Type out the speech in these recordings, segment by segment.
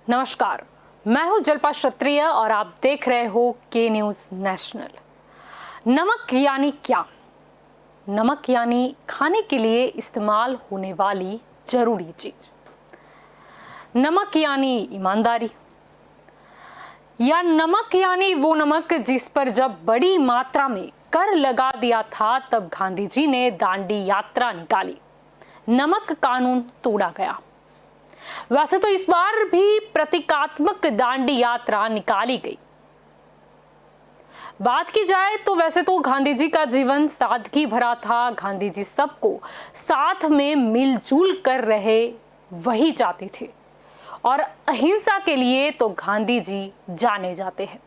नमस्कार, मैं हूं जल्पा क्षत्रिय और आप देख रहे हो के न्यूज नेशनल। नमक यानी क्या? नमक यानी खाने के लिए इस्तेमाल होने वाली जरूरी चीज। नमक यानी ईमानदारी, या नमक यानी वो नमक जिस पर जब बड़ी मात्रा में कर लगा दिया था तब गांधी जी ने दांडी यात्रा निकाली, नमक कानून तोड़ा गया। वैसे तो इस बार भी प्रतीकात्मक दांडी यात्रा निकाली गई। बात की जाए तो वैसे तो गांधी जी का जीवन सादगी भरा था। गांधी जी सबको साथ में मिलजुल कर रहे वही चाहते थे और अहिंसा के लिए तो गांधी जी जाने जाते हैं।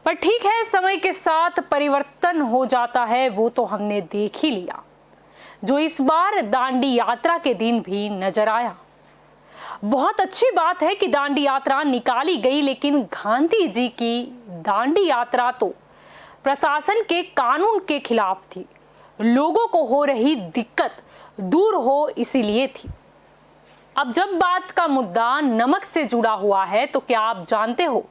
पर ठीक है, समय के साथ परिवर्तन हो जाता है, वो तो हमने देख ही लिया, जो इस बार दांडी यात्रा के दिन भी नजर आया। बहुत अच्छी बात है कि दांडी यात्रा निकाली गई, लेकिन गांधी जी की दांडी यात्रा तो प्रशासन के कानून के खिलाफ थी, लोगों को हो रही दिक्कत दूर हो इसीलिए थी। अब जब बात का मुद्दा नमक से जुड़ा हुआ है तो क्या आप जानते हो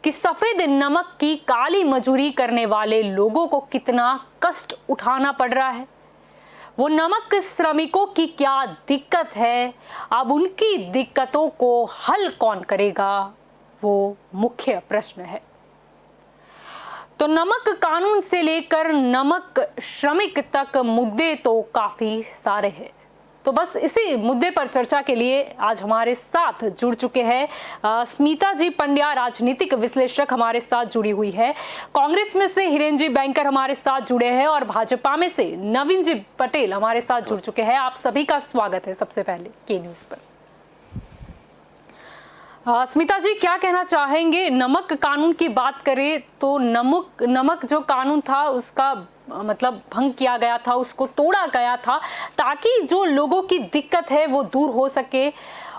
कि सफेद नमक की काली मजूरी करने वाले लोगों को कितना कष्ट उठाना पड़ रहा है? वो नमक श्रमिकों की क्या दिक्कत है? अब उनकी दिक्कतों को हल कौन करेगा, वो मुख्य प्रश्न है। तो नमक कानून से लेकर नमक श्रमिक तक मुद्दे तो काफी सारे हैं। तो बस इसी मुद्दे पर चर्चा के लिए आज हमारे साथ जुड़ चुके हैं स्मिता जी पंड्या, राजनीतिक विश्लेषक हमारे साथ जुड़ी हुई है। कांग्रेस में से हिरेन जी बैंकर हमारे साथ जुड़े हैं और भाजपा में से नवीन जी पटेल हमारे साथ जुड़ चुके हैं। आप सभी का स्वागत है सबसे पहले के न्यूज पर। स्मिता जी, क्या कहना चाहेंगे? नमक कानून की बात करें तो नमक जो कानून था उसका मतलब भंग किया गया था, उसको तोड़ा गया था ताकि जो लोगों की दिक्कत है वो दूर हो सके।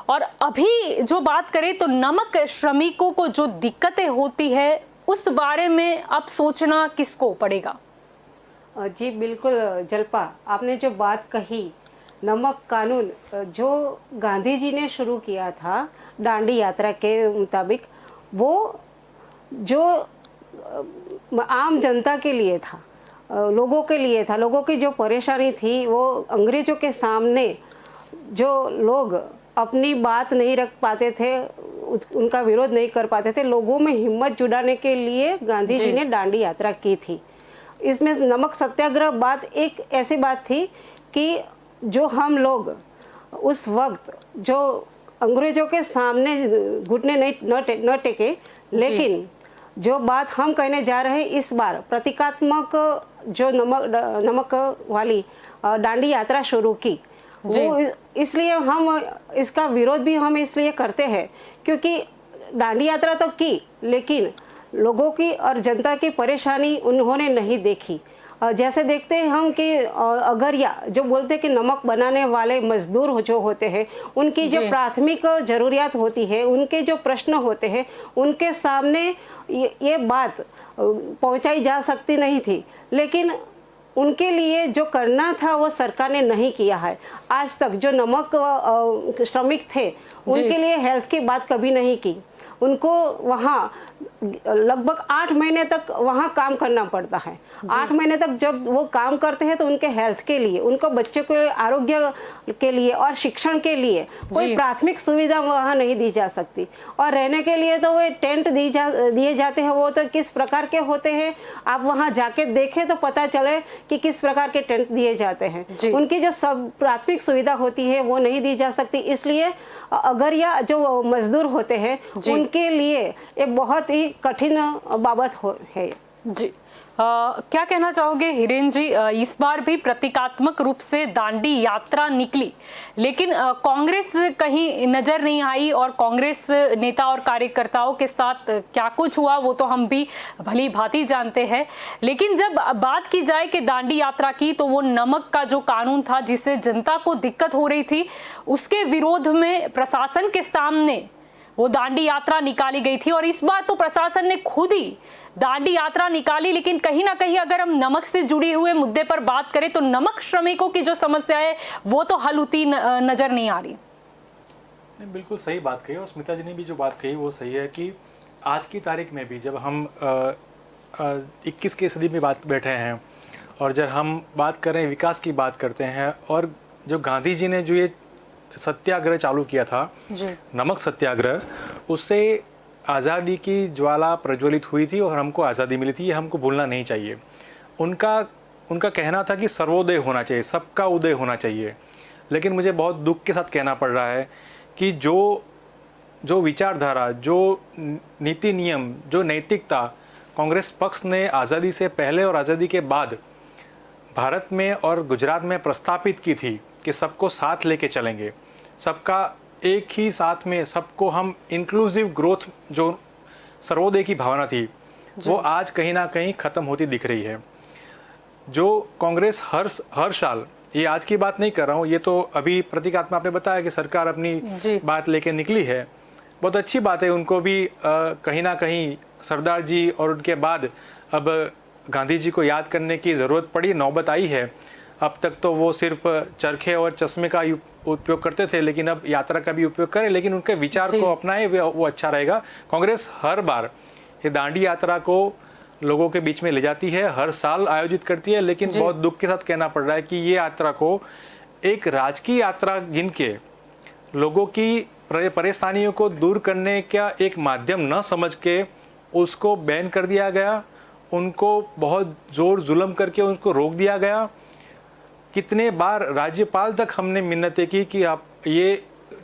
और अभी जो बात करें तो नमक श्रमिकों को जो दिक्कतें होती है उस बारे में अब सोचना किसको पड़ेगा? जी बिल्कुल जल्पा, आपने जो बात कही, नमक कानून जो गांधी जी ने शुरू किया था दांडी यात्रा के मुताबिक, वो जो आम जनता के लिए था, लोगों के लिए था। लोगों की जो परेशानी थी वो अंग्रेज़ों के सामने जो लोग अपनी बात नहीं रख पाते थे, उनका विरोध नहीं कर पाते थे, लोगों में हिम्मत जुटाने के लिए गांधी जी ने दांडी यात्रा की थी। इसमें नमक सत्याग्रह बात एक ऐसी बात थी कि जो हम लोग उस वक्त जो अंग्रेज़ों के सामने घुटने न टेके, लेकिन जो बात हम कहने जा रहे हैं इस बार, प्रतीकात्मक जो नमक वाली दांडी यात्रा शुरू की, वो इसलिए हम इसका विरोध भी हम इसलिए करते हैं क्योंकि दांडी यात्रा तो की, लेकिन लोगों की और जनता की परेशानी उन्होंने नहीं देखी। जैसे देखते हैं हम कि अगरिया जो बोलते हैं कि नमक बनाने वाले मजदूर जो होते हैं, उनकी जो प्राथमिक ज़रूरियात होती है, उनके जो प्रश्न होते हैं, उनके सामने ये बात पहुंचाई जा सकती नहीं थी, लेकिन उनके लिए जो करना था वो सरकार ने नहीं किया है। आज तक जो नमक श्रमिक थे उनके लिए हेल्थ की बात कभी नहीं की। उनको वहाँ लगभग 8 महीने तक वहाँ काम करना पड़ता है। 8 महीने तक जब वो काम करते हैं तो उनके हेल्थ के लिए, उनको बच्चों के आरोग्य के लिए और शिक्षण के लिए कोई प्राथमिक सुविधा वहाँ नहीं दी जा सकती। और रहने के लिए तो वो टेंट दिए जाते हैं, वो तो किस प्रकार के होते हैं आप वहाँ जाके देखें तो पता चले कि किस प्रकार के टेंट दिए जाते हैं। उनकी जो सब प्राथमिक सुविधा होती है वो नहीं दी जा सकती। इसलिए अगर या जो मजदूर होते हैं उनके लिए ये बहुत ही कठिन बाबत है। जी, क्या कहना चाहोगे हिरेन जी? इस बार भी प्रतीकात्मक रूप से दांडी यात्रा निकली, लेकिन कांग्रेस कहीं नजर नहीं आई और कांग्रेस नेता और कार्यकर्ताओं के साथ क्या कुछ हुआ वो तो हम भी भली भांति जानते हैं। लेकिन जब बात की जाए कि दांडी यात्रा की, तो वो नमक का जो कानून था जिससे जनता को दिक्कत हो रही थी, उसके विरोध में प्रशासन के सामने वो दांडी यात्रा निकाली गई थी। और इस बार तो प्रशासन ने खुद ही दांडी यात्रा निकाली, लेकिन कहीं ना कहीं अगर हम नमक से जुड़े हुए मुद्दे पर बात करें तो नमक श्रमिकों की जो समस्या है वो तो हल होती नजर नहीं आ रही। नहीं, बिल्कुल सही बात कही, और स्मिता जी ने भी जो बात कही वो सही है कि आज की तारीख में भी जब हम 21 की सदी में बात बैठे हैं और जब हम बात करें विकास की बात करते हैं, और जो गांधी जी ने जो ये सत्याग्रह चालू किया था, जी नमक सत्याग्रह, उससे आज़ादी की ज्वाला प्रज्वलित हुई थी और हमको आज़ादी मिली थी, ये हमको भूलना नहीं चाहिए। उनका कहना था कि सर्वोदय होना चाहिए, सबका उदय होना चाहिए। लेकिन मुझे बहुत दुख के साथ कहना पड़ रहा है कि जो विचारधारा, जो नीति नियम, जो नैतिकता कांग्रेस पक्ष ने आज़ादी से पहले और आज़ादी के बाद भारत में और गुजरात में प्रस्तापित की थी कि सबको साथ लेके चलेंगे, सबका एक ही साथ में, सबको हम इंक्लूसिव ग्रोथ, जो सर्वोदय की भावना थी, वो आज कहीं ना कहीं ख़त्म होती दिख रही है। जो कांग्रेस हर साल, ये आज की बात नहीं कर रहा हूँ, ये तो अभी प्रतीकात्मक आपने बताया कि सरकार अपनी बात लेके निकली है, बहुत अच्छी बात है। उनको भी कहीं ना कहीं सरदार जी और उनके बाद अब गांधी जी को याद करने की ज़रूरत पड़ी, नौबत आई है। अब तक तो वो सिर्फ चरखे और चश्मे का उपयोग करते थे, लेकिन अब यात्रा का भी उपयोग करें, लेकिन उनके विचार को अपनाए वो अच्छा रहेगा। कांग्रेस हर बार ये दांडी यात्रा को लोगों के बीच में ले जाती है, हर साल आयोजित करती है, लेकिन बहुत दुख के साथ कहना पड़ रहा है कि ये यात्रा को एक राजकीय यात्रा गिन के लोगों की परेशानियों को दूर करने का एक माध्यम न समझ के उसको बैन कर दिया गया, उनको बहुत जोर जुल्म करके उनको रोक दिया गया। कितने बार राज्यपाल तक हमने मिन्नतें की कि आप, ये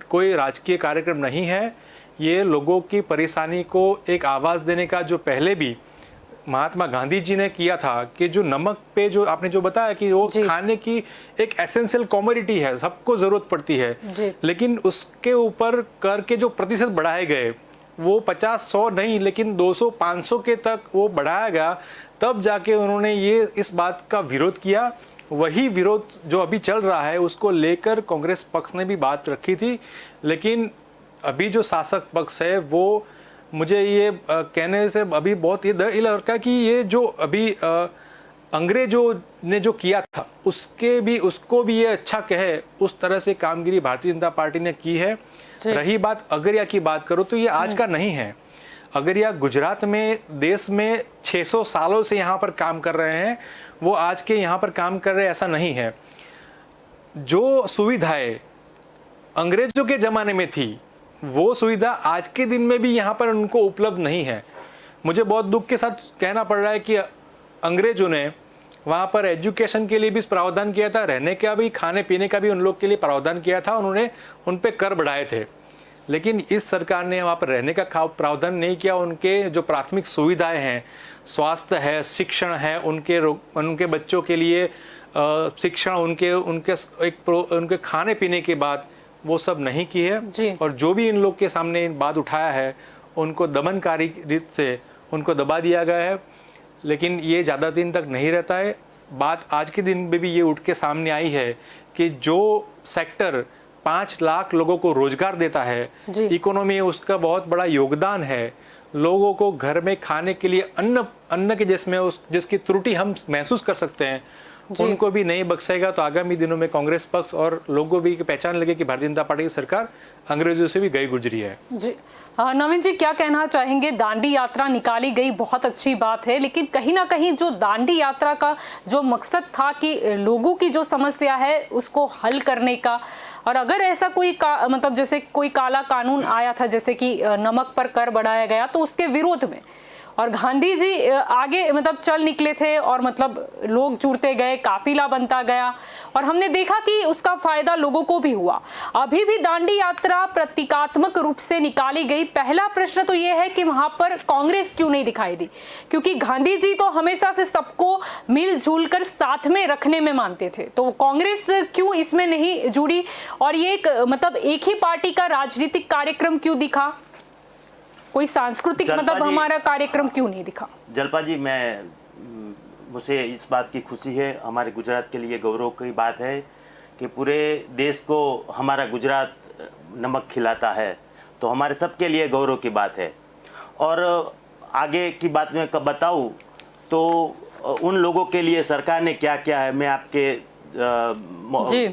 कोई राजकीय कार्यक्रम नहीं है, ये लोगों की परेशानी को एक आवाज़ देने का, जो पहले भी महात्मा गांधी जी ने किया था कि जो नमक पे, जो आपने जो बताया कि वो खाने की एक एसेंशियल कमोडिटी है, सबको ज़रूरत पड़ती है, लेकिन उसके ऊपर कर के जो प्रतिशत बढ़ाए गए वो 50-100 नहीं, लेकिन 200-500 के तक वो बढ़ाया गया। तब जाके उन्होंने ये इस बात का विरोध किया। वही विरोध जो अभी चल रहा है उसको लेकर कांग्रेस पक्ष ने भी बात रखी थी, लेकिन अभी जो शासक पक्ष है वो, मुझे ये कहने से अभी बहुत ये लगता है कि ये जो अभी अंग्रेजों ने जो किया था उसको भी ये अच्छा कहे, उस तरह से कामगिरी भारतीय जनता पार्टी ने की है। रही बात अगरिया की बात करो तो ये आज का नहीं है। अगरिया गुजरात में, देश में 600 सालों से यहाँ पर काम कर रहे हैं, वो आज के यहाँ पर काम कर रहे, ऐसा नहीं है। जो सुविधाएं अंग्रेजों के ज़माने में थी वो सुविधा आज के दिन में भी यहाँ पर उनको उपलब्ध नहीं है। मुझे बहुत दुख के साथ कहना पड़ रहा है कि अंग्रेजों ने वहाँ पर एजुकेशन के लिए भी प्रावधान किया था, रहने का भी, खाने पीने का भी उन लोग के लिए प्रावधान किया था, उन्होंने उन पे कर बढ़ाए थे। लेकिन इस सरकार ने वहाँ पर रहने का प्रावधान नहीं किया। उनके जो प्राथमिक सुविधाएं हैं, स्वास्थ्य है, शिक्षण है, उनके बच्चों के लिए शिक्षण, उनके खाने पीने के बाद वो सब नहीं की है। और जो भी इन लोग के सामने बात उठाया है उनको दमनकारी रीत से उनको दबा दिया गया है, लेकिन ये ज़्यादा दिन तक नहीं रहता है। बात आज के दिन में भी ये उठ के सामने आई है कि जो सेक्टर 5 लाख लोगों को रोजगार देता है, इकोनॉमी में उसका बहुत बड़ा योगदान है। लोगों को घर में खाने के लिए अन्न के जिसकी त्रुटि हम महसूस कर सकते हैं, उनको भी नहीं बख्शेगा। तो आगामी दिनों में कांग्रेस पक्ष और लोगों भी पहचान लगे कि भारतीय जनता पार्टी की सरकार अंग्रेजों से भी गई गुजरी है। जी नवीन जी, क्या कहना चाहेंगे? दांडी यात्रा निकाली गई, बहुत अच्छी बात है, लेकिन कहीं ना कहीं जो दांडी यात्रा का जो मकसद था कि लोगों की जो समस्या है उसको हल करने का, और अगर ऐसा कोई मतलब जैसे कोई काला कानून आया था, जैसे कि नमक पर कर बढ़ाया गया, तो उसके विरोध में और गांधी जी आगे मतलब चल निकले थे और मतलब लोग जुड़ते गए, काफिला बनता गया, और हमने देखा कि उसका फायदा लोगों को भी हुआ। अभी भी दांडी यात्रा प्रतीकात्मक रूप से निकाली गई। पहला प्रश्न तो यह है कि वहां पर कांग्रेस क्यों नहीं दिखाई दी, क्योंकि गांधी जी तो हमेशा से सबको मिलजुल कर साथ में रखने में मानते थे, तो कांग्रेस क्यों इसमें नहीं जुड़ी? और ये मतलब एक ही पार्टी का राजनीतिक कार्यक्रम क्यों दिखा? कोई सांस्कृतिक मतलब हमारा कार्यक्रम क्यों नहीं दिखा? जल्पा जी, मुझे इस बात की खुशी है, हमारे गुजरात के लिए गौरव की बात है कि पूरे देश को हमारा गुजरात नमक खिलाता है, तो हमारे सबके लिए गौरव की बात है। और आगे की बात मैं बताऊं तो उन लोगों के लिए सरकार ने क्या किया है, मैं आपके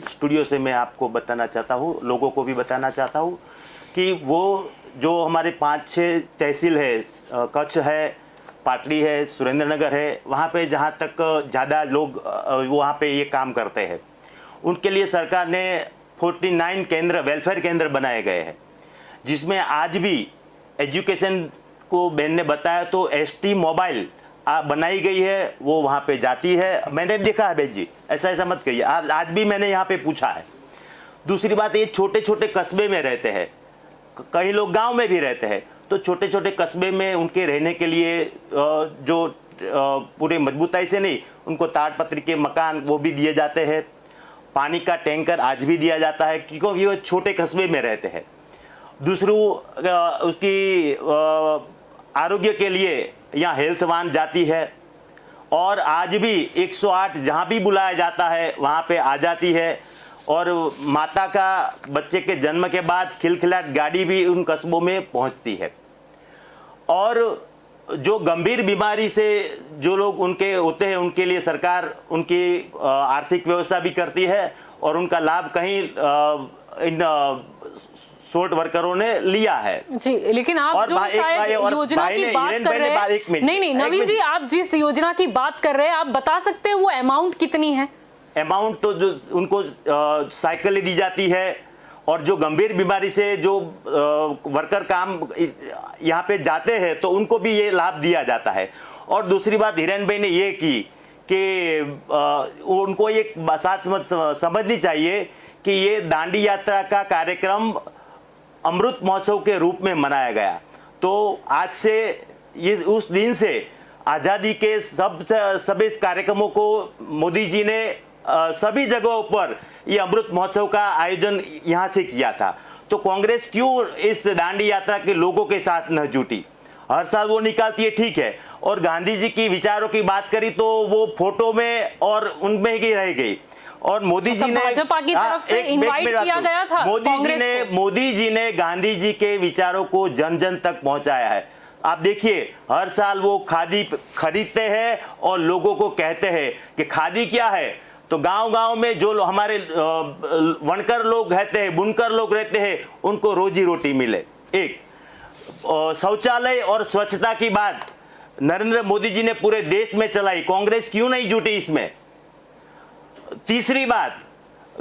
स्टूडियो से मैं आपको बताना चाहता हूँ, लोगों को भी बताना चाहता हूँ कि वो जो हमारे 5-6 तहसील है, कच्छ है, पाटली है, सुरेंद्रनगर है, वहाँ पे जहाँ तक ज़्यादा लोग वहाँ पे ये काम करते हैं, उनके लिए सरकार ने 49 केंद्र, वेलफेयर केंद्र बनाए गए हैं, जिसमें आज भी एजुकेशन को बहन ने बताया तो ST मोबाइल बनाई गई है, वो वहाँ पे जाती है। मैंने देखा है बहन जी, ऐसा मत कहिए, आज भी मैंने यहाँ पे पूछा है। दूसरी बात, ये छोटे छोटे कस्बे में रहते हैं, कई लोग गांव में भी रहते हैं, तो छोटे छोटे कस्बे में उनके रहने के लिए जो पूरे मजबूताई से नहीं, उनको ताड़पत्री के मकान वो भी दिए जाते हैं, पानी का टैंकर आज भी दिया जाता है, क्योंकि वो छोटे कस्बे में रहते हैं। दूसरी उसकी आरोग्य के लिए यहाँ हेल्थ वान जाती है, और आज भी 108 जहाँ भी बुलाया जाता है वहाँ पे आ जाती है, और माता का बच्चे के जन्म के बाद खिलखिलाट गाड़ी भी उन कस्बों में पहुँचती है। और जो गंभीर बीमारी से जो लोग उनके होते हैं, उनके लिए सरकार उनकी आर्थिक व्यवस्था भी करती है, और उनका लाभ कहीं इन शॉर्ट वर्करों ने लिया है जी। लेकिन आप जो शायद योजना की बात कर रहे हैं, नहीं नवीन जी, आप जिस योजना की बात कर रहे हैं, आप बता सकते हैं वो अमाउंट कितनी है? अमाउंट तो जो उनको साइकिल दी जाती है, और जो गंभीर बीमारी से जो वर्कर काम यहाँ पे जाते हैं तो उनको भी ये लाभ दिया जाता है। और दूसरी बात हिरेन भाई ने ये की कि उनको एक बात समझनी चाहिए कि ये दांडी यात्रा का कार्यक्रम अमृत महोत्सव के रूप में मनाया गया। तो आज से ये उस दिन से आज़ादी के सभी कार्यक्रमों को मोदी जी ने सभी जगहों पर ये अमृत महोत्सव का आयोजन यहाँ से किया था। तो कांग्रेस क्यों इस दांडी यात्रा के लोगों के साथ न जुटी? हर साल वो निकालती है, ठीक है, और गांधी जी की विचारों की बात करी तो वो फोटो में और उनमें ही रह गई। और मोदी जी ने भाजपा की तरफ से इनवाइट किया गया था, मोदी जी ने गांधी जी के विचारों को जन जन तक पहुंचाया है। आप देखिए, हर साल वो खादी खरीदते हैं और लोगों को कहते हैं कि खादी क्या है, तो गांव-गांव में जो हमारे वनकर लोग रहते हैं, बुनकर लोग रहते हैं, उनको रोजी रोटी मिले। एक शौचालय और स्वच्छता की बात नरेंद्र मोदी जी ने पूरे देश में चलाई, कांग्रेस क्यों नहीं जुटी इसमें? तीसरी बात,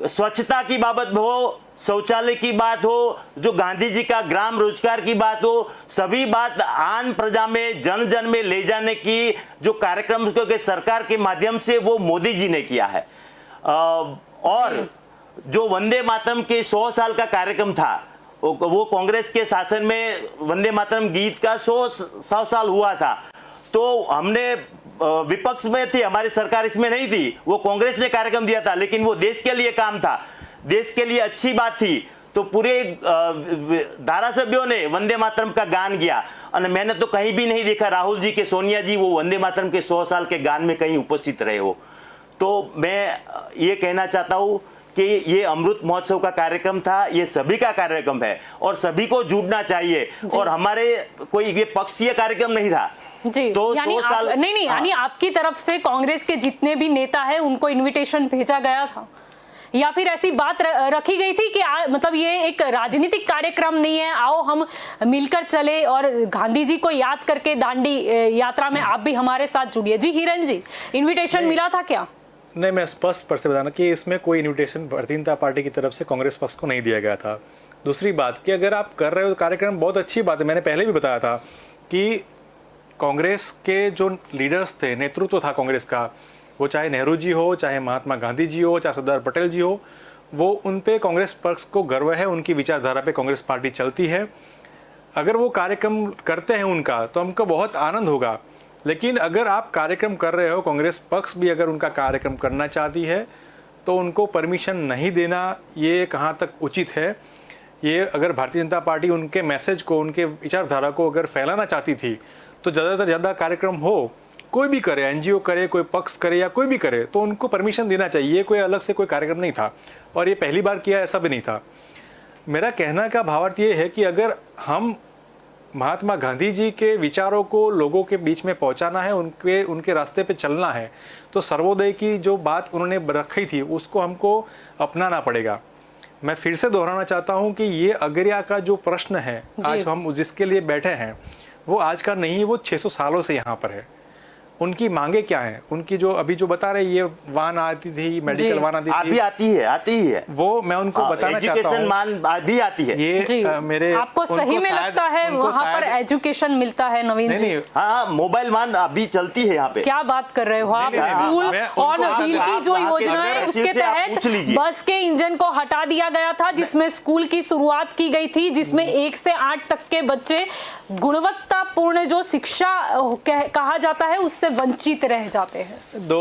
स्वच्छता की बाबत हो, शौचालय की बात हो, जो गांधी जी का ग्राम रोजगार की बात हो, सभी बात आम प्रजा में, जन जन में ले जाने की जो कार्यक्रम के सरकार के माध्यम से वो मोदी जी ने किया है। और जो वंदे मातरम के 100 साल का कार्यक्रम था, वो कांग्रेस के शासन में वंदे मातरम गीत का 100 साल हुआ था। तो हमने विपक्ष में थे, हमारी सरकार इसमें नहीं थी, वो कांग्रेस ने कार्यक्रम दिया था, लेकिन वो देश के लिए काम था, देश के लिए अच्छी बात थी। तो पूरे धारासभ्यों ने वंदे मातरम का गान किया, और मैंने तो कहीं भी नहीं देखा राहुल जी के, सोनिया जी वो वंदे मातरम के 100 साल के गान में कहीं उपस्थित रहे हो। तो मैं ये कहना चाहता हूँ कि ये अमृत महोत्सव का कार्यक्रम था, ये सभी का कार्यक्रम है और सभी को जुड़ना चाहिए, और हमारे कोई ये पक्षीय कार्यक्रम नहीं था जी। तो यानी नहीं यानी आपकी तरफ से कांग्रेस के जितने भी नेता हैं उनको इनविटेशन भेजा गया था, या फिर ऐसी बात रखी गई थी कि मतलब ये एक राजनीतिक कार्यक्रम नहीं है, आओ हम मिलकर चले और गांधी जी को याद करके दांडी यात्रा में आप भी हमारे साथ जुड़िए? जी हिरन जी, इनविटेशन मिला था क्या? नहीं, मैं स्पष्ट पर से बताना कि इसमें कोई इनविटेशन भारतीय जनता पार्टी की तरफ से कांग्रेस पक्ष को नहीं दिया गया था। दूसरी बात कि अगर आप कर रहे हो कार्यक्रम, बहुत अच्छी बात है, मैंने पहले भी बताया था कि कांग्रेस के जो लीडर्स थे, नेतृत्व था कांग्रेस का, वो चाहे नेहरू जी हो, चाहे महात्मा गांधी जी हो, चाहे सरदार पटेल जी हो, वो उन पे कांग्रेस पक्ष को गर्व है, उनकी विचारधारा पे कांग्रेस पार्टी चलती है। अगर वो कार्यक्रम करते हैं उनका तो हमको बहुत आनंद होगा, लेकिन अगर आप कार्यक्रम कर रहे हो, कांग्रेस पक्ष भी अगर उनका कार्यक्रम करना चाहती है तो उनको परमिशन नहीं देना ये कहाँ तक उचित है? ये अगर भारतीय जनता पार्टी उनके मैसेज को, उनके विचारधारा को अगर फैलाना चाहती थी तो ज़्यादातर ज़्यादा कार्यक्रम हो, कोई भी करे, एनजीओ करे, कोई पक्ष करे या कोई भी करे, तो उनको परमिशन देना चाहिए। ये कोई अलग से कोई कार्यक्रम नहीं था और ये पहली बार किया, ऐसा भी नहीं था। मेरा कहना का भावार्थ ये है कि अगर हम महात्मा गांधी जी के विचारों को लोगों के बीच में पहुंचाना है, उनके रास्ते पे चलना है, तो सर्वोदय की जो बात उन्होंने रखी थी उसको हमको अपनाना पड़ेगा। मैं फिर से दोहराना चाहता हूं कि ये अगरिया का जो प्रश्न है आज हम जिसके लिए बैठे हैं वो आज का नहीं, वो 600 सालों से यहाँ पर है। उनकी मांगे क्या हैं? उनकी जो अभी जो बता रहे ये वाहन आती थी, मेडिकल वाहन आती अभी थी, आती ही है वो मैं उनको बताना चाहता हूँ। एजुकेशन मान अभी आती है। ये मेरे आपको सही में लगता है वहाँ पर एजुकेशन मिलता है नवीन जी? हाँ, मोबाइल मान अभी चलती है यहाँ पे। क्या बात कर रहे हो आप? स्कूल ऑन व्हील की जो योजना है उसके तहत बस के इंजन को हटा दिया गया था, जिसमें स्कूल की शुरुआत की गई थी, जिसमें 1 से 8 तक के बच्चे गुणवत्तापूर्ण जो शिक्षा कहा जाता है उससे वंचित रह जाते हैं।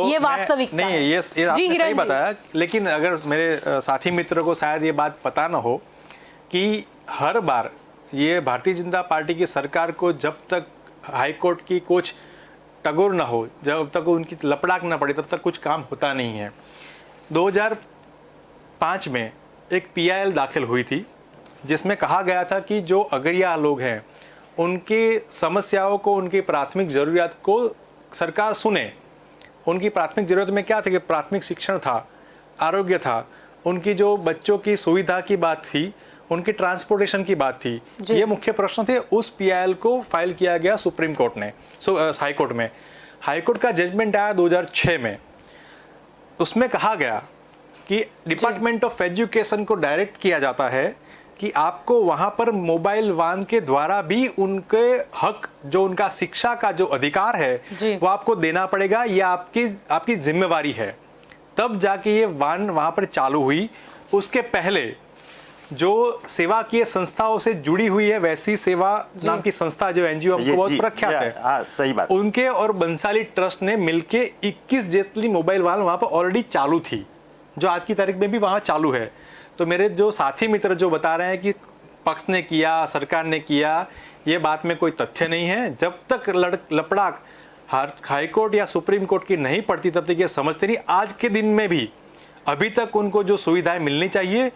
ये वास्तविकता नहीं है। ये आपने सही बताया, लेकिन अगर मेरे साथी मित्र को शायद ये बात पता ना हो कि हर बार ये भारतीय जनता पार्टी की सरकार को जब तक हाई कोर्ट की कुछ टगोर ना हो, जब तक उनकी लपड़ाक ना पड़े, तब तक कुछ काम होता नहीं है। 2005 में एक PIL दाखिल हुई थी जिसमें कहा गया था कि जो अगरिया लोग हैं उनकी समस्याओं को, उनकी प्राथमिक ज़रूरियात को सरकार सुने। उनकी प्राथमिक ज़रूरत में क्या था कि प्राथमिक शिक्षण था, आरोग्य था, उनकी जो बच्चों की सुविधा की बात थी, उनकी ट्रांसपोर्टेशन की बात थी, ये मुख्य प्रश्न थे। उस PIL को फाइल किया गया सुप्रीम कोर्ट ने, हाई कोर्ट में। हाई कोर्ट का जजमेंट आया 2006 में। उसमें कहा गया कि डिपार्टमेंट ऑफ एजुकेशन को डायरेक्ट किया जाता है कि आपको वहां पर मोबाइल वाहन के द्वारा भी उनके हक, जो उनका शिक्षा का जो अधिकार है वो आपको देना पड़ेगा, ये आपकी जिम्मेवारी है। तब जाके ये वाहन वहां पर चालू हुई। उसके पहले जो सेवा की संस्थाओं से जुड़ी हुई है, वैसी सेवा नाम की संस्था जो NGO आपको बहुत प्रख्यात है, सही बात, उनके और बंसाली ट्रस्ट ने मिलके 21 जेतली मोबाइल वाहन वहां पर ऑलरेडी चालू थी, जो आज की तारीख में भी वहां चालू है। तो मेरे जो साथी मित्र जो बता रहे हैं कि पक्ष ने किया, सरकार ने किया, ये बात में कोई तथ्य नहीं है। जब तक लपड़ाक हाई कोर्ट या सुप्रीम कोर्ट की नहीं पड़ती तब तक ये समझते नहीं। आज के दिन में भी अभी तक उनको जो सुविधाएं मिलनी चाहिए,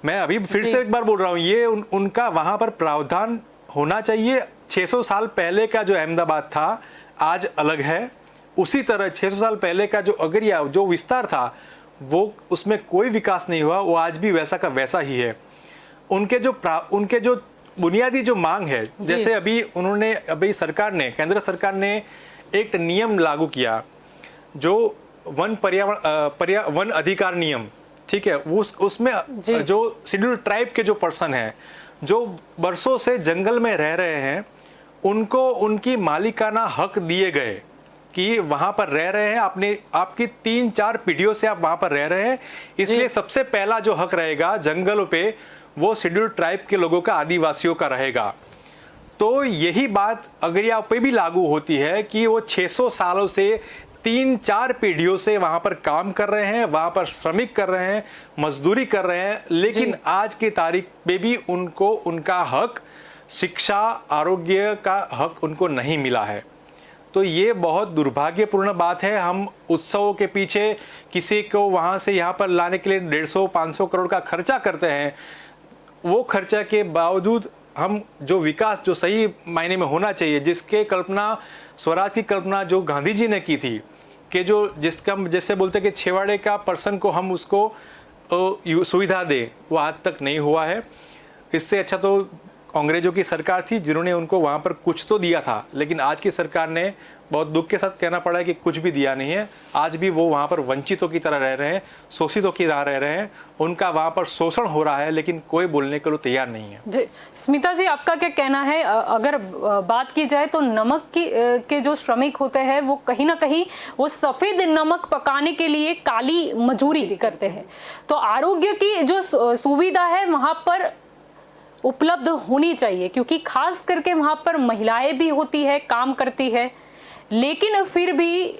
मैं अभी फिर से एक बार बोल रहा हूँ, ये उनका वहां पर प्रावधान होना चाहिए। 600 साल पहले का जो अहमदाबाद था आज अलग है। उसी तरह 600 साल पहले का जो अगरिया जो विस्तार था वो उसमें कोई विकास नहीं हुआ, वो आज भी वैसा का वैसा ही है। उनके जो बुनियादी जो मांग है, जैसे अभी सरकार ने, केंद्र सरकार ने एक नियम लागू किया जो वन अधिकार नियम, ठीक है, उसमें जो शेड्यूल ट्राइब के जो पर्सन हैं, जो बरसों से जंगल में रह रहे हैं, उनको उनकी मालिकाना हक दिए गए कि वहां पर रह रहे हैं, आपकी 3-4 पीढ़ियों से आप वहां पर रह रहे हैं, इसलिए सबसे पहला जो हक रहेगा जंगलों पे वो शेड्यूल ट्राइब के लोगों का, आदिवासियों का रहेगा। तो यही बात अगरिया पे भी लागू होती है कि वो 600 सालों से 3-4 पीढ़ियों से वहां पर काम कर रहे हैं, वहां पर श्रमिक कर रहे हैं, मजदूरी कर रहे हैं, लेकिन आज की तारीख पे भी उनको उनका हक, शिक्षा, आरोग्य का हक उनको नहीं मिला है। तो ये बहुत दुर्भाग्यपूर्ण बात है। हम उत्सवों के पीछे किसी को वहाँ से यहाँ पर लाने के लिए 150-500 करोड़ का खर्चा करते हैं। वो खर्चा के बावजूद हम जो विकास जो सही मायने में होना चाहिए, जिसके कल्पना, स्वराज की कल्पना जो गांधी जी ने की थी, कि जो जिसका जैसे बोलते कि छेवाड़े का पर्सन को हम उसको सुविधा दें, वो आज तक नहीं हुआ है। इससे अच्छा तो अंग्रेजों की सरकार थी जिन्होंने उनको वहां पर कुछ तो दिया था, लेकिन आज की सरकार ने बहुत दुख के साथ कहना पड़ा है कि कुछ भी दिया नहीं है। आज भी वो वहां पर वंचितों की तरह रह रहे हैं, शोषितों की तरह रह रहे हैं, उनका वहां पर शोषण हो रहा है, लेकिन कोई बोलने के लिए तैयार नहीं है। जी स्मिता जी, आपका क्या कहना है? अगर बात की जाए तो नमक के जो श्रमिक होते हैं वो कहीं ना कहीं वो सफेद नमक पकाने के लिए काली मजदूरी करते हैं, तो आरोग्य की जो सुविधा है वहां पर उपलब्ध होनी चाहिए, क्योंकि खास करके वहां पर महिलाएं भी होती है, काम करती है, लेकिन फिर भी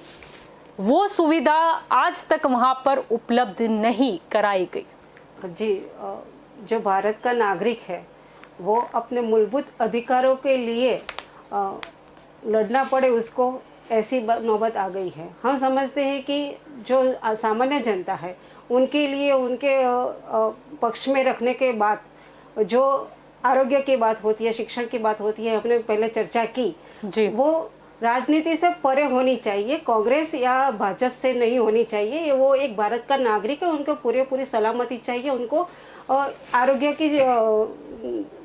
वो सुविधा आज तक वहां पर उपलब्ध नहीं कराई गई। जी, जो भारत का नागरिक है वो अपने मूलभूत अधिकारों के लिए लड़ना पड़े उसको, ऐसी नौबत आ गई है। हम समझते हैं कि जो सामान्य जनता है उनके लिए, उनके पक्ष में रखने के बाद जो आरोग्य की बात होती है, शिक्षण की बात होती है, हमने पहले चर्चा की जी, वो राजनीति से परे होनी चाहिए, कांग्रेस या भाजपा से नहीं होनी चाहिए। वो एक भारत का नागरिक है, उनको पूरी सलामती चाहिए, उनको आरोग्य की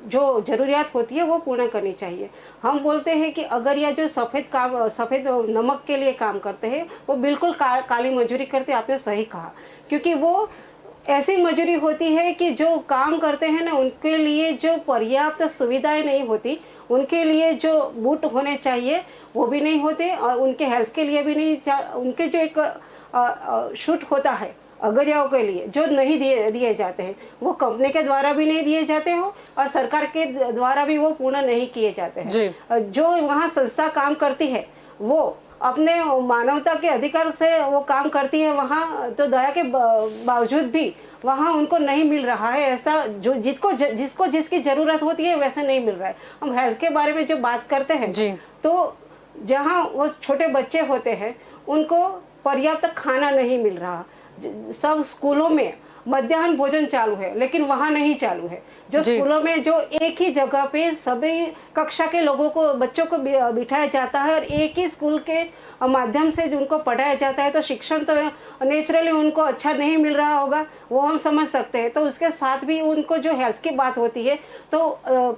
जो ज़रूरियात होती है वो पूर्ण करनी चाहिए। हम बोलते हैं कि अगर यह जो सफ़ेद नमक के लिए काम करते हैं वो बिल्कुल काली मजदूरी करते, आपने सही कहा, क्योंकि वो ऐसी मजदूरी होती है कि जो काम करते हैं ना उनके लिए जो पर्याप्त सुविधाएं नहीं होती, उनके लिए जो बूट होने चाहिए वो भी नहीं होते, और उनके हेल्थ के लिए भी नहीं, उनके जो एक शूट होता है अगरियाओं के लिए जो नहीं दिए जाते हैं, वो कंपनी के द्वारा भी नहीं दिए जाते हो और सरकार के द्वारा भी वो पूर्ण नहीं किए जाते हैं। जो वहाँ संस्था काम करती है वो अपने मानवता के अधिकार से वो काम करती है वहाँ, तो दया के बावजूद भी वहाँ उनको नहीं मिल रहा है ऐसा जो जिसको जिसकी ज़रूरत होती है वैसे नहीं मिल रहा है। हम हेल्थ के बारे में जो बात करते हैं तो जहाँ वो छोटे बच्चे होते हैं उनको पर्याप्त खाना नहीं मिल रहा। सब स्कूलों में मध्याह्न भोजन चालू है लेकिन वहाँ नहीं चालू है। जो स्कूलों में जो एक ही जगह पे सभी कक्षा के लोगों को, बच्चों को बिठाया जाता है और एक ही स्कूल के माध्यम से उनको पढ़ाया जाता है, तो शिक्षण तो नेचुरली उनको अच्छा नहीं मिल रहा होगा, वो हम समझ सकते हैं। तो उसके साथ भी उनको जो हेल्थ की बात होती है तो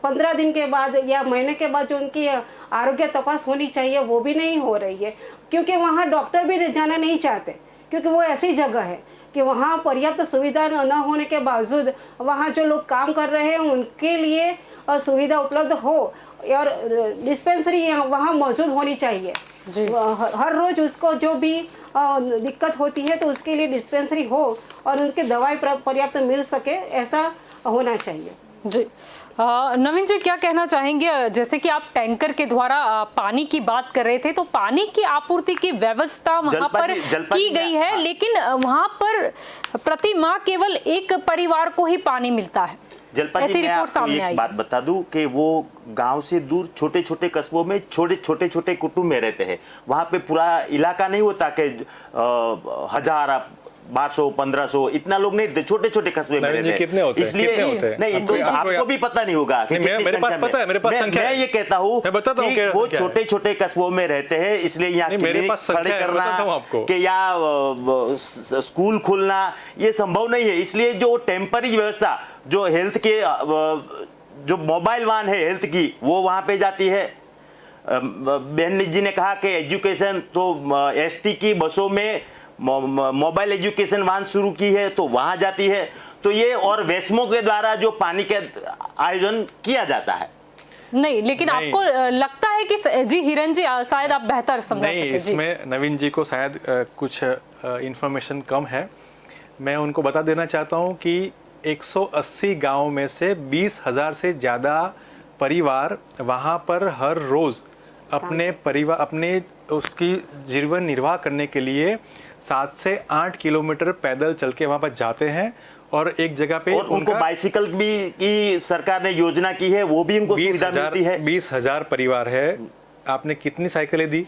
15 दिन के बाद या महीने के बाद जो उनकी आरोग्य तपास होनी चाहिए वो भी नहीं हो रही है, क्योंकि वहाँ डॉक्टर भी जाना नहीं चाहते, क्योंकि वो ऐसी जगह है कि वहाँ पर्याप्त सुविधा न होने के बावजूद वहाँ जो लोग काम कर रहे हैं उनके लिए सुविधा उपलब्ध हो और डिस्पेंसरी वहाँ मौजूद होनी चाहिए। हर रोज उसको जो भी दिक्कत होती है तो उसके लिए डिस्पेंसरी हो और उनके दवाई पर्याप्त मिल सके, ऐसा होना चाहिए। जी नवीन जी, क्या कहना चाहेंगे? जैसे कि आप टैंकर के द्वारा पानी की बात कर रहे थे, तो पानी की आपूर्ति की व्यवस्था वहां पर की गई है, लेकिन वहां पर प्रति माह केवल एक परिवार को ही पानी मिलता है। ऐसी रिपोर्ट सामने आई। बात बता दूं कि वो गांव से दूर छोटे छोटे कस्बों में छोटे कुटुंब में रहते हैं। वहां पे पूरा इलाका नहीं होता कि 1000 1200 1500 इतना लोग नहीं, छोटे छोटे कस्बे में रहते हैं। कितने होते हैं? इसलिए नहीं तो आपको भी पता नहीं होगा कि मेरे पास पता है, मेरे पास संख्या है। मैं ये कहता हूँ कि वो छोटे छोटे कस्बों में रहते हैं, इसलिए यहाँ खड़े करना कि या स्कूल खुलना ये संभव नहीं है। इसलिए जो टेम्पररी व्यवस्था जो हेल्थ के जो मोबाइल वाहन है हेल्थ की वो वहाँ पे जाती है। बहन जी ने कहा कि एजुकेशन तो एसटी की बसों में मोबाइल एजुकेशन वाहन शुरू की है तो वहां जाती है। तो ये और वेस्मो के द्वारा जो पानी के आयोजन किया जाता है। नहीं, लेकिन नहीं। आपको लगता है कि जी हिरन जी शायद आप बेहतर समझा सके। इसमें नवीन जी को शायद कुछ इंफॉर्मेशन कम है। मैं उनको बता देना चाहता हूं कि 180 गांव में से 20,000 से ज़्यादा परिवार वहां पर हर रोज़ अपने उसकी जीवन निर्वाह करने के लिए 7 से 8 किलोमीटर पैदल चल के वहां पर जाते हैं और एक जगह पे और उनको बाइसिकल भी की सरकार ने योजना की है, वो भी उनको सुविधा मिलती है। 20,000 परिवार है। आपने कितनी साइकिलें दी?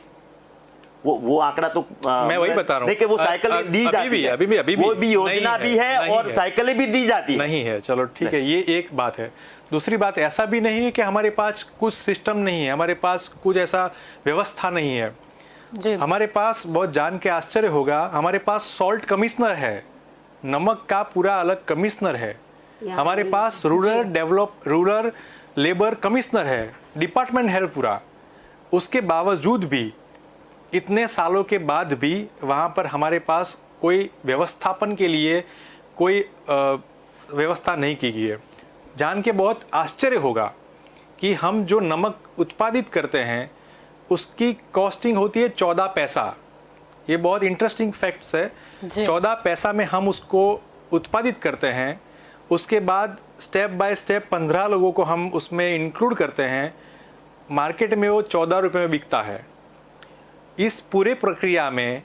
वो आंकड़ा तो मैं वही बता रहा हूँ कि वो साइकिलें दी जाती है, अभी भी वो भी योजना भी है और साइकिलें भी दी जाती है। नहीं है, चलो ठीक है, ये एक बात है। दूसरी बात, ऐसा भी नहीं है कि हमारे पास कुछ सिस्टम नहीं है, हमारे पास कुछ ऐसा व्यवस्था नहीं है। हमारे पास, बहुत जान के आश्चर्य होगा, हमारे पास सॉल्ट कमिश्नर है, नमक का पूरा अलग कमिश्नर है। हमारे पास रूरल लेबर कमिश्नर है, डिपार्टमेंट है पूरा। उसके बावजूद भी, इतने सालों के बाद भी वहाँ पर हमारे पास कोई व्यवस्थापन के लिए कोई व्यवस्था नहीं की गई है। जान के बहुत आश्चर्य होगा कि हम जो नमक उत्पादित करते हैं उसकी कॉस्टिंग होती है 14 पैसा। ये बहुत इंटरेस्टिंग फैक्ट्स है। 14 पैसा में हम उसको उत्पादित करते हैं। उसके बाद स्टेप बाय स्टेप 15 लोगों को हम उसमें इंक्लूड करते हैं। मार्केट में वो 14 रुपये में बिकता है। इस पूरे प्रक्रिया में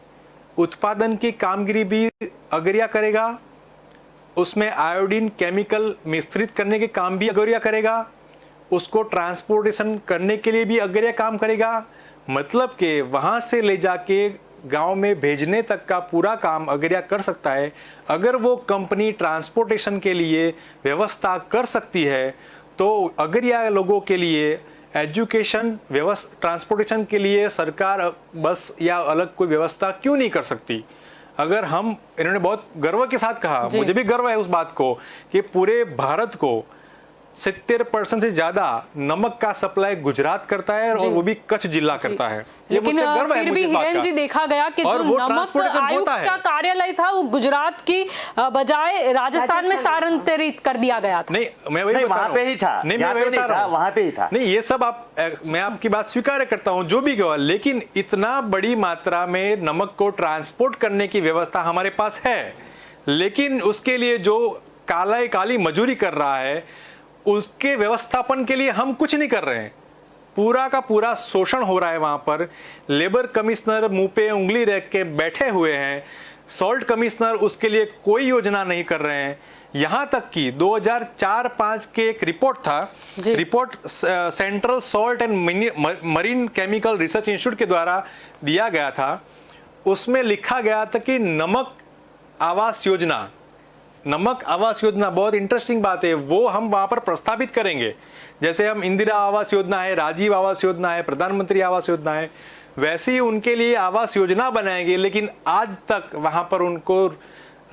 उत्पादन की कामगिरी भी अगरिया करेगा, उसमें आयोडीन केमिकल मिश्रित करने के काम भी अगरिया करेगा, उसको ट्रांसपोर्टेशन करने के लिए भी अगरिया काम करेगा। मतलब कि वहाँ से ले जाके गांव में भेजने तक का पूरा काम अगरिया कर सकता है। अगर वो कंपनी ट्रांसपोर्टेशन के लिए व्यवस्था कर सकती है तो अगरिया लोगों के लिए एजुकेशन ट्रांसपोर्टेशन के लिए सरकार बस या अलग कोई व्यवस्था क्यों नहीं कर सकती? अगर हम, इन्होंने बहुत गर्व के साथ कहा, जी। मुझे भी गर्व है उस बात को कि पूरे भारत को 70% से ज्यादा नमक का सप्लाई गुजरात करता है जी। और वो भी कच्छ जिला करता है। ये लेकिन मुझसे गर्व है फिर मुझे भी इस बात हिरेन का। जी देखा गया कि और जो वो नमक ट्रांसपोर्टेशन आयुक्त होता है। का कार्यालय था वो गुजरात की बजाय राजस्थान में स्थानांतरित कर दिया गया था। नहीं, मैं वही नहीं, बता वहाँ रहा पे हूँ। ही था, नहीं, यहाँ मैं पे वही नहीं बता रहा था, हूँ। वहाँ पे ही था। नहीं, ये सब मैं आपकी बात स्वीकार करता हूँ जो भी कहो, लेकिन इतना बड़ी मात्रा में नमक को ट्रांसपोर्ट करने की व्यवस्था हमारे पास है, लेकिन उसके लिए जो काली मजूरी कर रहा है उसके व्यवस्थापन के लिए हम कुछ नहीं कर रहे हैं। पूरा का पूरा शोषण हो रहा है वहां पर। लेबर कमिश्नर मुंह पे उंगली रख के बैठे हुए हैं, सॉल्ट कमिश्नर उसके लिए कोई योजना नहीं कर रहे हैं। यहां तक कि 2004-5 के एक रिपोर्ट था, जी। Report central salt and marine chemical research institute के द्वारा दिया गया था। उसमें लिखा गया था कि नमक आवास योजना बहुत इंटरेस्टिंग बात है, वो हम वहां पर प्रस्तावित करेंगे। जैसे हम इंदिरा आवास योजना है, राजीव आवास योजना है, प्रधानमंत्री आवास योजना है, वैसे ही उनके लिए आवास योजना बनाएंगे। लेकिन आज तक वहां पर उनको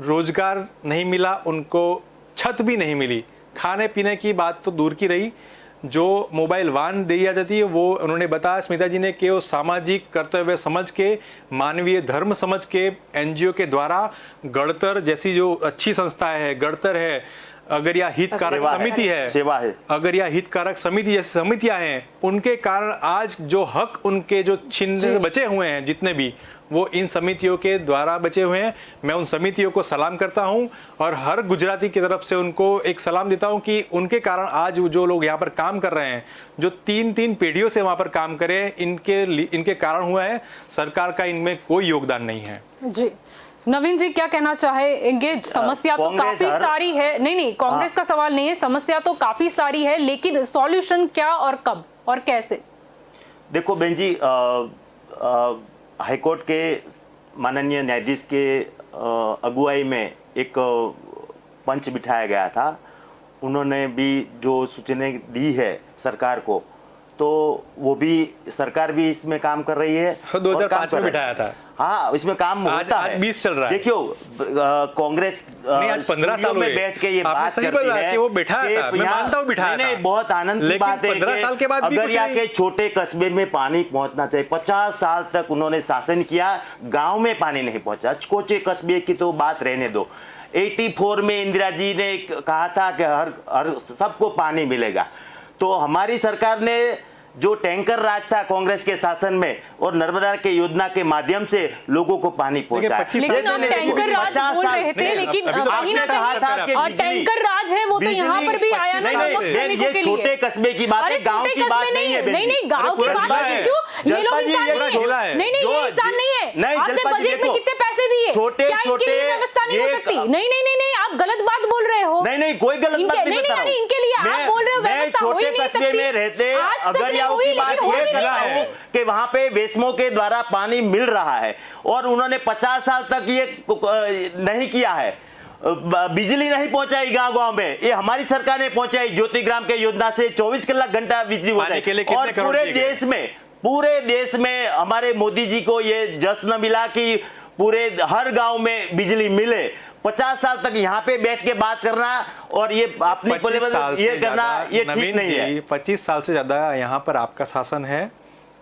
रोजगार नहीं मिला, उनको छत भी नहीं मिली। खाने पीने की बात तो दूर की रही, जो मोबाइल वाहन दी जाती है वो उन्होंने बताया, स्मिता जी ने, कि वो सामाजिक कर्तव्य समझ के, मानवीय धर्म समझ के एनजीओ के द्वारा, गणतर जैसी जो अच्छी संस्थाएं है, गणतर है, अगर या हितकारक समिति है, सेवा है, अगर या हितकारक समिति जैसी समितियां हैं, उनके कारण आज जो हक उनके जो छीनने से बचे हुए हैं जितने भी, वो इन समितियों के द्वारा बचे हुए हैं। मैं उन समितियों को सलाम करता हूं और हर गुजराती की तरफ से उनको एक सलाम देता हूं कि उनके कारण आज जो लोग यहाँ पर काम कर रहे हैं, जो 3 पीढ़ियों से वहां पर काम करे, इनके कारण हुआ है। सरकार का इनमें कोई योगदान नहीं है। जी, नवीन जी क्या कहना चाहेंगे? समस्या तो काफी सारी है। नहीं, कांग्रेस का सवाल नहीं है, समस्या तो काफी सारी है, लेकिन सॉल्यूशन क्या और कब और कैसे? देखो बहन जी, हाईकोर्ट के माननीय न्यायाधीश के अगुवाई में एक पंच बिठाया गया था। उन्होंने भी जो सूचनाएं दी है सरकार को, तो वो भी, सरकार भी इसमें काम कर रही है। 2005 में बिठाया था। हाँ, इसमें काम होता है। आज 20 चल रहा है। देखियो, कांग्रेस आज 15 साल में बैठ के ये बात करती है कि वो बिठाया था, मैं मानता हूं बिठाया था। नहीं, बहुत आनंद की बात है 15 साल के बाद भी अगर कुछ यहाँ नहीं। के छोटे कस्बे में पानी पहुंचना चाहिए। 50 साल तक उन्होंने शासन किया, गांव में पानी नहीं पहुंचा। छोटे कस्बे की तो बात रहने दो। 84 में इंदिरा जी ने कहा था कि हर सबको पानी मिलेगा। तो हमारी सरकार ने जो टैंकर राज था कांग्रेस के शासन में, और नर्मदा के योजना के माध्यम से लोगों को पानी पहुंचाया। लेकिन आप टैंकर राज बोल रहे थे, लेकिन कहीं ना कहीं और टैंकर राज है वो तो यहाँ पर भी आया ना नमक श्रमिकों के लिए। छोटे कस्बे की बात है, गांव की बात नहीं है। नहीं, गांव की बात है। क्यों? ये लोग इंसान नहीं है। नहीं, ये इंसान नहीं है। आपने बजट में कितने पैसे दिए? छोटे क्या इनके लिए व्यवस्था नहीं हो सकती? नहीं, आप गलत बात बोल रहे हो। नहीं, कोई गलत बात नहीं बता रहा हूं। इनके लिए आप बोल रहे हो व्यवस्था हो ही नहीं सकती। छोटे कस्बे में रहते अगरियाओं की बात ये कर रहा हूं कि वहां पे वेस्मो के द्वारा पानी मिल रहा है, और उन्होंने 50 साल तक ये नहीं किया है। बिजली नहीं पहुंचाई गांव में, ये हमारी सरकार ने पहुंचाई। ज्योतिग्राम के योजना से 24 घंटा बिजली पहुंचाई। और पूरे देश में हमारे मोदी जी को ये जश्न मिला कि पूरे हर गांव में बिजली मिले। 50 साल तक यहाँ पे बैठ के बात करना और ये अपनी ये करना, ये ठीक नहीं है। 25 साल से ज्यादा यहाँ पर आपका शासन है।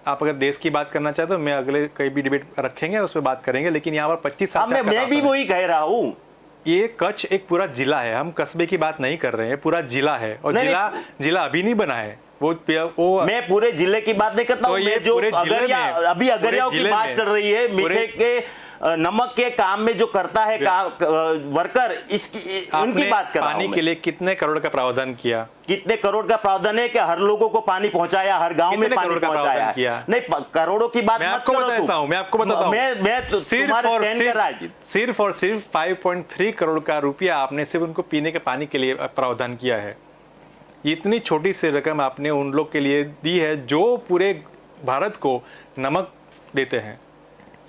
आप अगर देश की बात करना चाहते हो, मैं अगले कई भी डिबेट रखेंगे उसमें बात करेंगे, लेकिन यहाँ पर 25 साल से मैं भी वही कह रहा हूँ। ये कच्छ एक पूरा जिला है, हम कस्बे की बात नहीं कर रहे हैं, पूरा जिला है। और जिला अभी नहीं बना है। वो मैं पूरे जिले की बात नहीं करता हूँ। मैं जो अभी अगरियाओं की बात चल रही है, मीठे के नमक के काम में जो करता है वर्कर, उनकी बात कर रहा हूं। पानी के लिए कितने करोड़ का प्रावधान किया? कितने करोड़ का प्रावधान है कि हर लोगों को पानी पहुंचाया, हर गांव में पानी पहुंचाया किया? नहीं, करोड़ों की बात मैं आपको बताता हूं, मैं सिर्फ और सिर्फ 5.3 करोड़ का रुपया आपने सिर्फ उनको पीने के पानी के लिए प्रावधान किया है। इतनी छोटी सी रकम आपने उन लोग के लिए दी है जो पूरे भारत को नमक देते हैं।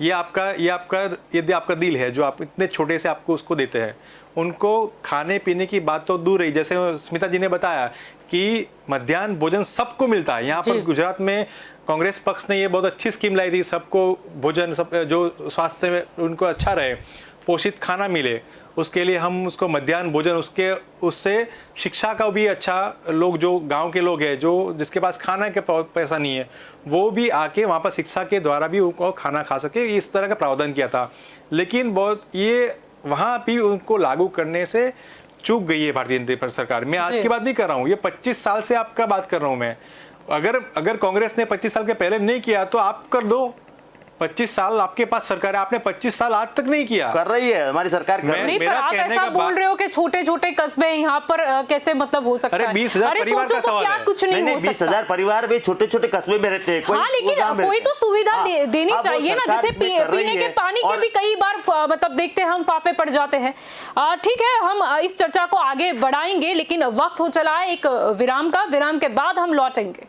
ये आपका दिल है जो आप इतने छोटे से आपको उसको देते हैं। उनको खाने पीने की बात तो दूर रही, जैसे स्मिता जी ने बताया कि मध्याह्न भोजन सबको मिलता है। यहाँ पर जी। गुजरात में कांग्रेस पक्ष ने ये बहुत अच्छी स्कीम लाई थी, सबको भोजन, सब जो स्वास्थ्य में उनको अच्छा रहे, पोषित खाना मिले, उसके लिए हम उसको मध्याह्न भोजन, उससे शिक्षा का भी अच्छा, लोग जो गांव के लोग हैं, जो जिसके पास खाना के पैसा नहीं है, वो भी आके वहाँ पर शिक्षा के द्वारा भी उनको खाना खा सके, इस तरह का प्रावधान किया था। लेकिन बहुत ये वहाँ भी उनको लागू करने से चूक गई है भारतीय जनता पार्टी सरकार। मैं आज की बात नहीं कर रहा हूँ, ये 25 साल से आपका बात कर रहा हूँ मैं। अगर कांग्रेस ने 25 साल के पहले नहीं किया तो आप कर दो। 25 साल आपके पास सरकार है, आपने 25 साल आज तक नहीं किया। कर रही है हमारी सरकार, कर रही नहीं, है। पर मेरा आप कहने ऐसा का बोल रहे हो कि छोटे छोटे कस्बे यहाँ पर कैसे मतलब हो सकता अरे है? 20,000 परिवार सोचो का तो सवाल क्या है। कुछ नहीं हो 20,000 परिवार भी छोटे छोटे कस्बे में रहते हैं। हाँ, लेकिन कोई तो सुविधा देनी चाहिए ना, जैसे पीने के पानी के भी कई बार मतलब देखते हैं हम फाफे पड़ जाते हैं। ठीक है, हम इस चर्चा को आगे बढ़ाएंगे, लेकिन वक्त हो चला है एक विराम का। विराम के बाद हम लौटेंगे।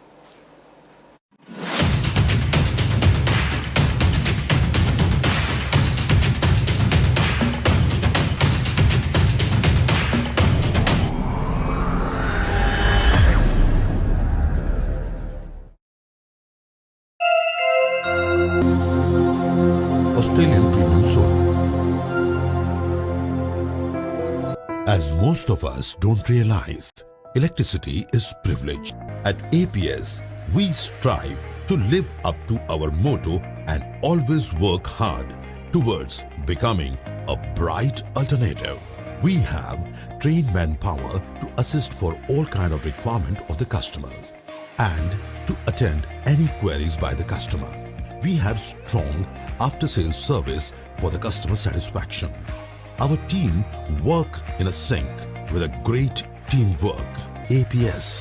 Australian Premium Soap. As most of us don't realize, electricity is privilege. At APS, we strive to live up to our motto and always work hard towards becoming a bright alternative. We have trained manpower to assist for all kind of requirement of the customers and to attend any queries by the customer. We have strong after-sales service for the customer satisfaction. Our team work in a sync with a great teamwork. APS.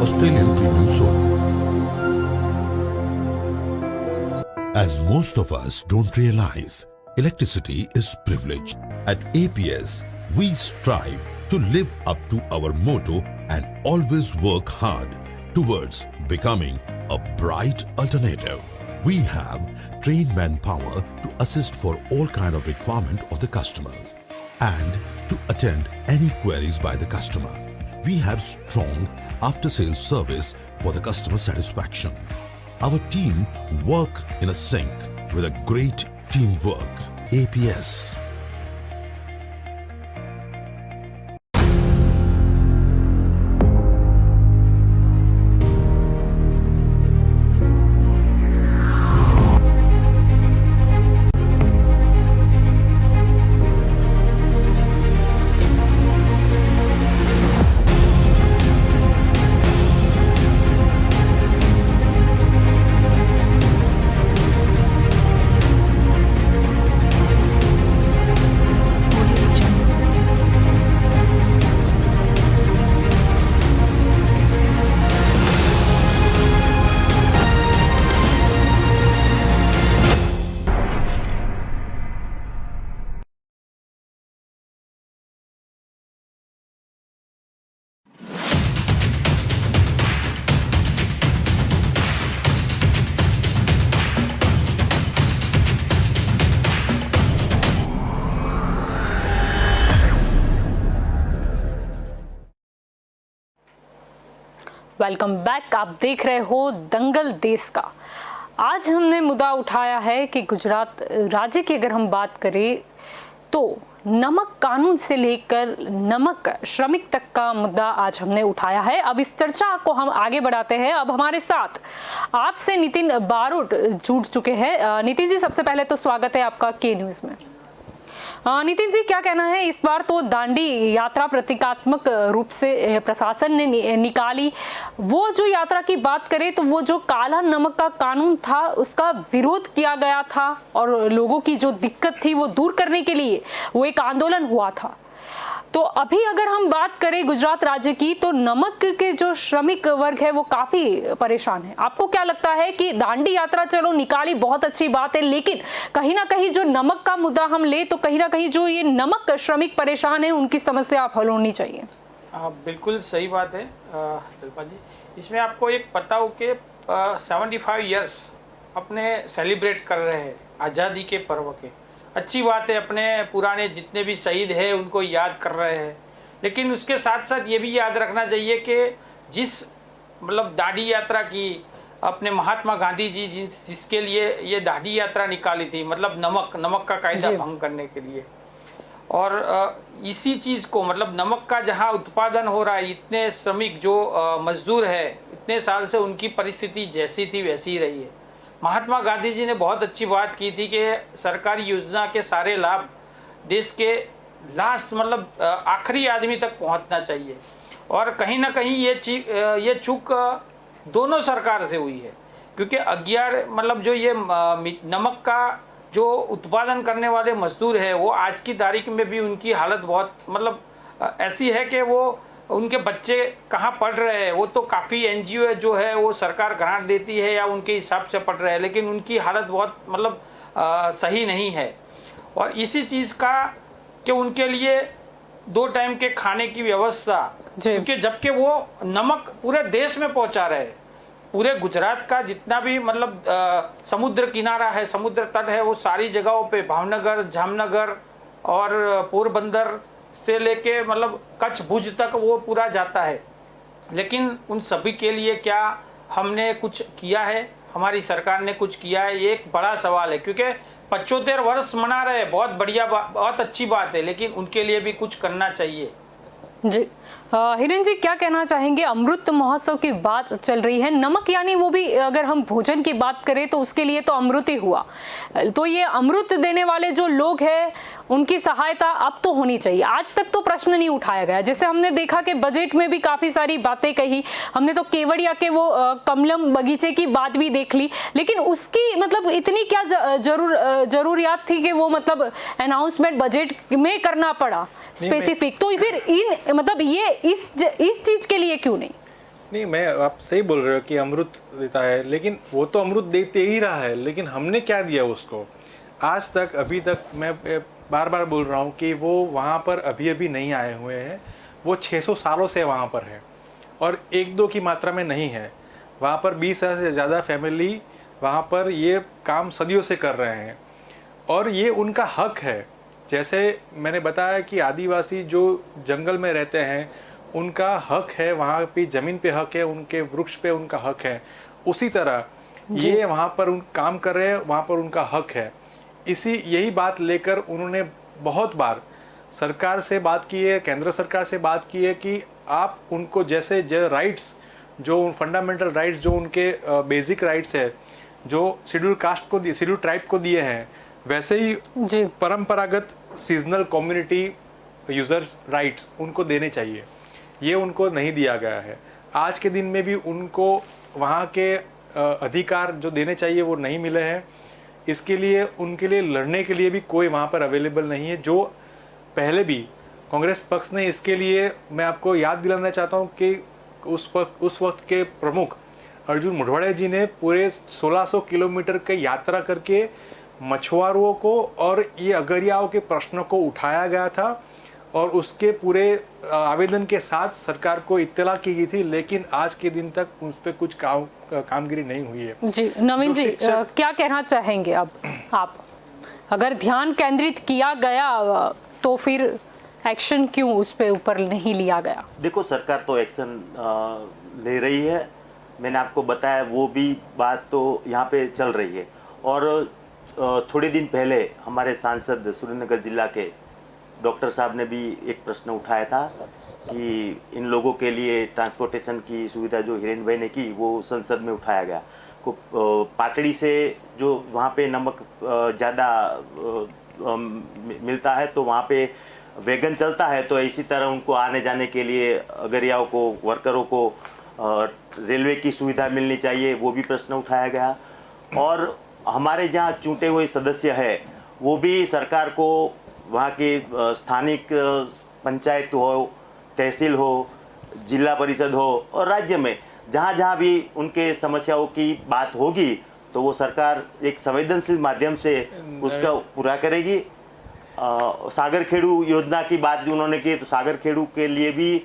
Australian Premium Soap. As most of us don't realize, electricity is privilege. At APS, we strive to live up to our motto and always work hard towards becoming a bright alternative. We have trained manpower to assist for all kind of requirement of the customers and to attend any queries by the customer. We have strong after-sales service for the customer satisfaction. Our team work in a sync with a great teamwork. APS. Welcome back. आप देख रहे हो दंगल देश का। आज हमने मुद्दा उठाया है कि गुजरात राज्य की अगर हम बात करें तो नमक कानून से लेकर नमक श्रमिक तक का मुद्दा आज हमने उठाया है। अब इस चर्चा को हम आगे बढ़ाते हैं। अब हमारे साथ आपसे नितिन बारोट जुड़ चुके हैं। नितिन जी, सबसे पहले तो स्वागत है आपका के न्यूज़ में। नितिन जी, क्या कहना है, इस बार तो दांडी यात्रा प्रतीकात्मक रूप से प्रशासन ने निकाली। वो जो यात्रा की बात करें तो वो जो काला नमक का कानून था उसका विरोध किया गया था और लोगों की जो दिक्कत थी वो दूर करने के लिए वो एक आंदोलन हुआ था। तो अभी अगर हम बात करें गुजरात राज्य की, तो नमक के जो श्रमिक वर्ग है वो काफी परेशान है। आपको क्या लगता है कि दांडी यात्रा चलो निकाली, बहुत अच्छी बात है, लेकिन कहीं ना कहीं जो नमक का मुद्दा हम ले तो कहीं ना कहीं जो ये नमक श्रमिक परेशान है उनकी समस्या आप हल होनी चाहिए। बिल्कुल सही बात है जल्पा जी। इसमें आपको एक पता हो कि 75 ईयर्स अपने सेलिब्रेट कर रहे हैं आज़ादी के पर्व के। अच्छी बात है, अपने पुराने जितने भी शहीद हैं उनको याद कर रहे हैं, लेकिन उसके साथ साथ ये भी याद रखना चाहिए कि जिस मतलब दांडी यात्रा की अपने महात्मा गांधी जी जिसके लिए ये दांडी यात्रा निकाली थी, मतलब नमक का कायदा भंग करने के लिए, और इसी चीज़ को मतलब नमक का जहाँ उत्पादन हो रहा है, इतने श्रमिक जो मजदूर है इतने साल से उनकी परिस्थिति जैसी थी वैसी ही रही है। महात्मा गांधी जी ने बहुत अच्छी बात की थी कि सरकारी योजना के सारे लाभ देश के लास्ट मतलब आखिरी आदमी तक पहुंचना चाहिए, और कहीं ना कहीं ये चूक दोनों सरकार से हुई है, क्योंकि 11 मतलब जो ये नमक का जो उत्पादन करने वाले मजदूर है वो आज की तारीख में भी उनकी हालत बहुत मतलब ऐसी है कि वो उनके बच्चे कहाँ पढ़ रहे हैं, वो तो काफ़ी एनजीओ जो है वो सरकार ग्रांट देती है या उनके हिसाब से पढ़ रहे हैं, लेकिन उनकी हालत बहुत मतलब सही नहीं है। और इसी चीज़ का कि उनके लिए 2 टाइम के खाने की व्यवस्था, क्योंकि जबकि वो नमक पूरे देश में पहुंचा रहे हैं, पूरे गुजरात का जितना भी मतलब समुद्र किनारा है, समुद्र तट है, वो सारी जगहों पे भावनगर, जामनगर और पोरबंदर से लेके मतलब कच्छ भुज तक वो पूरा जाता है। लेकिन उन सभी के लिए क्या हमने कुछ किया है, हमारी सरकार ने कुछ किया है, ये एक बड़ा सवाल है, क्योंकि 75 वर्ष मना रहे हैं, बहुत बढ़िया बहुत अच्छी बात है, लेकिन उनके लिए भी कुछ करना चाहिए। जी हिरेन जी, क्या कहना चाहेंगे? अमृत महोत्सव की बात चल रही है, नमक यानी वो भी अगर हम भोजन की बात करें तो उसके लिए तो अमृत ही हुआ, तो ये अमृत देने वाले जो लोग हैं उनकी सहायता अब तो होनी चाहिए। आज तक तो प्रश्न नहीं उठाया गया, जैसे हमने देखा कि बजट में भी काफी सारी बातें कही, हमने तो केवड़िया के वो कमलम बगीचे की बात भी देख ली, लेकिन उसकी मतलब इतनी क्या जरूरियात थी कि वो मतलब अनाउंसमेंट बजट में करना पड़ा स्पेसिफिक, तो फिर इन मतलब ये इस चीज के लिए क्यों नहीं? मैं आप सही बोल रहे हो कि अमृत देता है, लेकिन वो तो अमृत देते ही रहा है, लेकिन हमने क्या दिया उसको आज तक? अभी तक मैं बार बार बोल रहा हूँ कि वो वहाँ पर अभी नहीं आए हुए हैं, वो 600 सालों से वहाँ पर है और 1-2 की मात्रा में नहीं है। वहाँ पर 20,000 से ज़्यादा फैमिली वहाँ पर ये काम सदियों से कर रहे हैं और ये उनका हक है। जैसे मैंने बताया कि आदिवासी जो जंगल में रहते हैं उनका हक है, वहाँ पे ज़मीन पे हक है, उनके वृक्ष पे उनका हक है, उसी तरह ये वहाँ पर उन काम कर रहे हैं, वहाँ पर उनका हक है। यही बात लेकर उन्होंने बहुत बार सरकार से बात की है, केंद्र सरकार से बात की है कि आप उनको जैसे राइट्स जो फंडामेंटल राइट्स जो उनके बेसिक राइट्स है जो शेड्यूल कास्ट को शेड्यूल ट्राइब को दिए हैं, वैसे ही परंपरागत सीजनल कम्युनिटी यूजर्स राइट्स उनको देने चाहिए। ये उनको नहीं दिया गया है। आज के दिन में भी उनको वहाँ के अधिकार जो देने चाहिए वो नहीं मिले हैं। इसके लिए उनके लिए लड़ने के लिए भी कोई वहाँ पर अवेलेबल नहीं है। जो पहले भी कांग्रेस पक्ष ने इसके लिए, मैं आपको याद दिलाना चाहता हूँ कि उस वक्त के प्रमुख अर्जुन मुढवाड़े जी ने पूरे 1600 किलोमीटर की यात्रा करके मछुआरों को और ये अगरियाओं के प्रश्नों को उठाया गया था और उसके पूरे आवेदन के साथ सरकार को इत्तला की गई थी, लेकिन आज के दिन तक उस पर कुछ कामगिरी नहीं हुई है। जी नवीन जी, क्या कहना चाहेंगे अब आप? अगर ध्यान केंद्रित किया गया तो फिर एक्शन क्यों उस पे ऊपर नहीं लिया गया? देखो, सरकार तो एक्शन ले रही है, मैंने आपको बताया वो भी बात तो यहाँ पे चल रही है। और थोड़े दिन पहले हमारे सांसद सुरेंद्रनगर जिला के डॉक्टर साहब ने भी एक प्रश्न उठाया था कि इन लोगों के लिए ट्रांसपोर्टेशन की सुविधा जो हिरेन भाई ने की वो संसद में उठाया गया। को पाटड़ी से जो वहाँ पे नमक ज़्यादा मिलता है तो वहाँ पे वैगन चलता है, तो इसी तरह उनको आने जाने के लिए अगरियाओं को, वर्करों को रेलवे की सुविधा मिलनी चाहिए, वो भी प्रश्न उठाया गया। और हमारे जहाँ चुने हुए सदस्य है वो भी सरकार को वहाँ की स्थानिक पंचायत हो, तहसील हो, जिला परिषद हो और राज्य में जहाँ जहाँ भी उनके समस्याओं की बात होगी तो वो सरकार एक संवेदनशील माध्यम से उसका पूरा करेगी। सागर खेड़ू योजना की बात भी उन्होंने की, तो सागर खेड़ू के लिए भी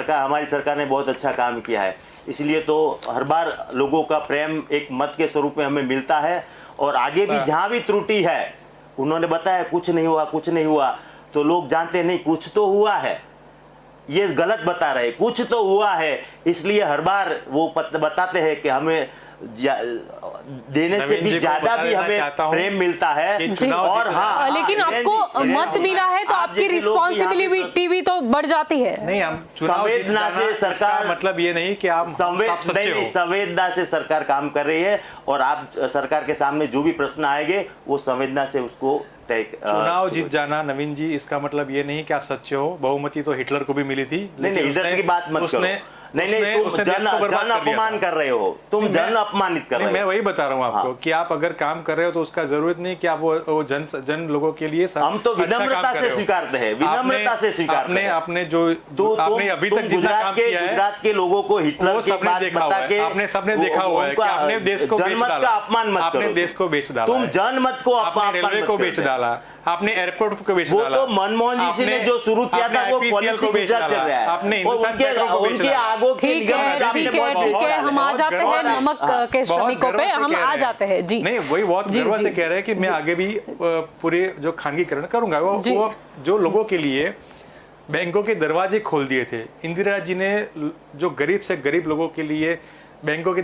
हमारी सरकार ने बहुत अच्छा काम किया है, इसलिए तो हर बार लोगों का प्रेम एक मत के स्वरूप में हमें मिलता है। और आगे भी जहाँ भी त्रुटि है, उन्होंने बताया कुछ नहीं हुआ, कुछ नहीं हुआ, तो लोग जानते नहीं कुछ तो हुआ है, ये गलत बता रहे, कुछ तो हुआ है, इसलिए हर बार वो बताते हैं कि हमें देने से भी ज्यादा भी हमें प्रेम मिलता है। और हाँ, लेकिन आपको मत मिला है तो आपकी रिस्पॉन्सिबिलिटी भी तो बढ़ जाती है। नहीं, हम संवेदना से सरकार, मतलब ये नहीं कि आप संवेदना से सरकार काम कर रही है और आप सरकार के सामने जो भी प्रश्न आएंगे वो संवेदना से उसको चुनाव जीत जाना। नवीन जी, इसका मतलब ये नहीं कि आप सच्चे हो। बहुमति तो हिटलर को भी मिली थी। नहीं, हिटलर की बात मत करो। नहीं, तुम जन अपमान कर रहे हो, तुम जन अपमानित कर रहे हो। मैं वही बता रहा हूँ आपको कि आप अगर काम कर रहे हो तो उसका जरूरत नहीं कि आप वो जन लोगों के लिए हम तो विनम्रता से स्वीकारते हैं, विनम्रता से स्वीकारते हैं। आपने जो आपने अभी तक जितना काम किया है, गुजरात के लोगों को हिटलर की बात बता के आपने सबने देखा हुआ है कि आपने देश को बेच डाला, अपमान मत करो। आपने देश को बेच डाला, तुम जनमत को अपमान, रेलवे को बेच डाला, आपने एयरपोर्ट को बेच डाला। वो तो मनमोहन जी ने जो शुरू किया था वो पॉलिसी गुजरात चल रहा है। आपने हिंदुस्तान पेट्रोल को बेच डाला। आगों के ठीक है, हम आ जाते हैं नमक के श्रमिकों पे, हम आ जाते हैं जी। नहीं, वही बहुत गर्व से कह रहे हैं कि मैं आगे भी पूरे जो खानगीकरण करूंगा, वो जो लोगों के लिए बैंकों के दरवाजे खोल दिए थे इंदिरा जी ने, जो गरीब से गरीब लोगों के लिए बैंकों के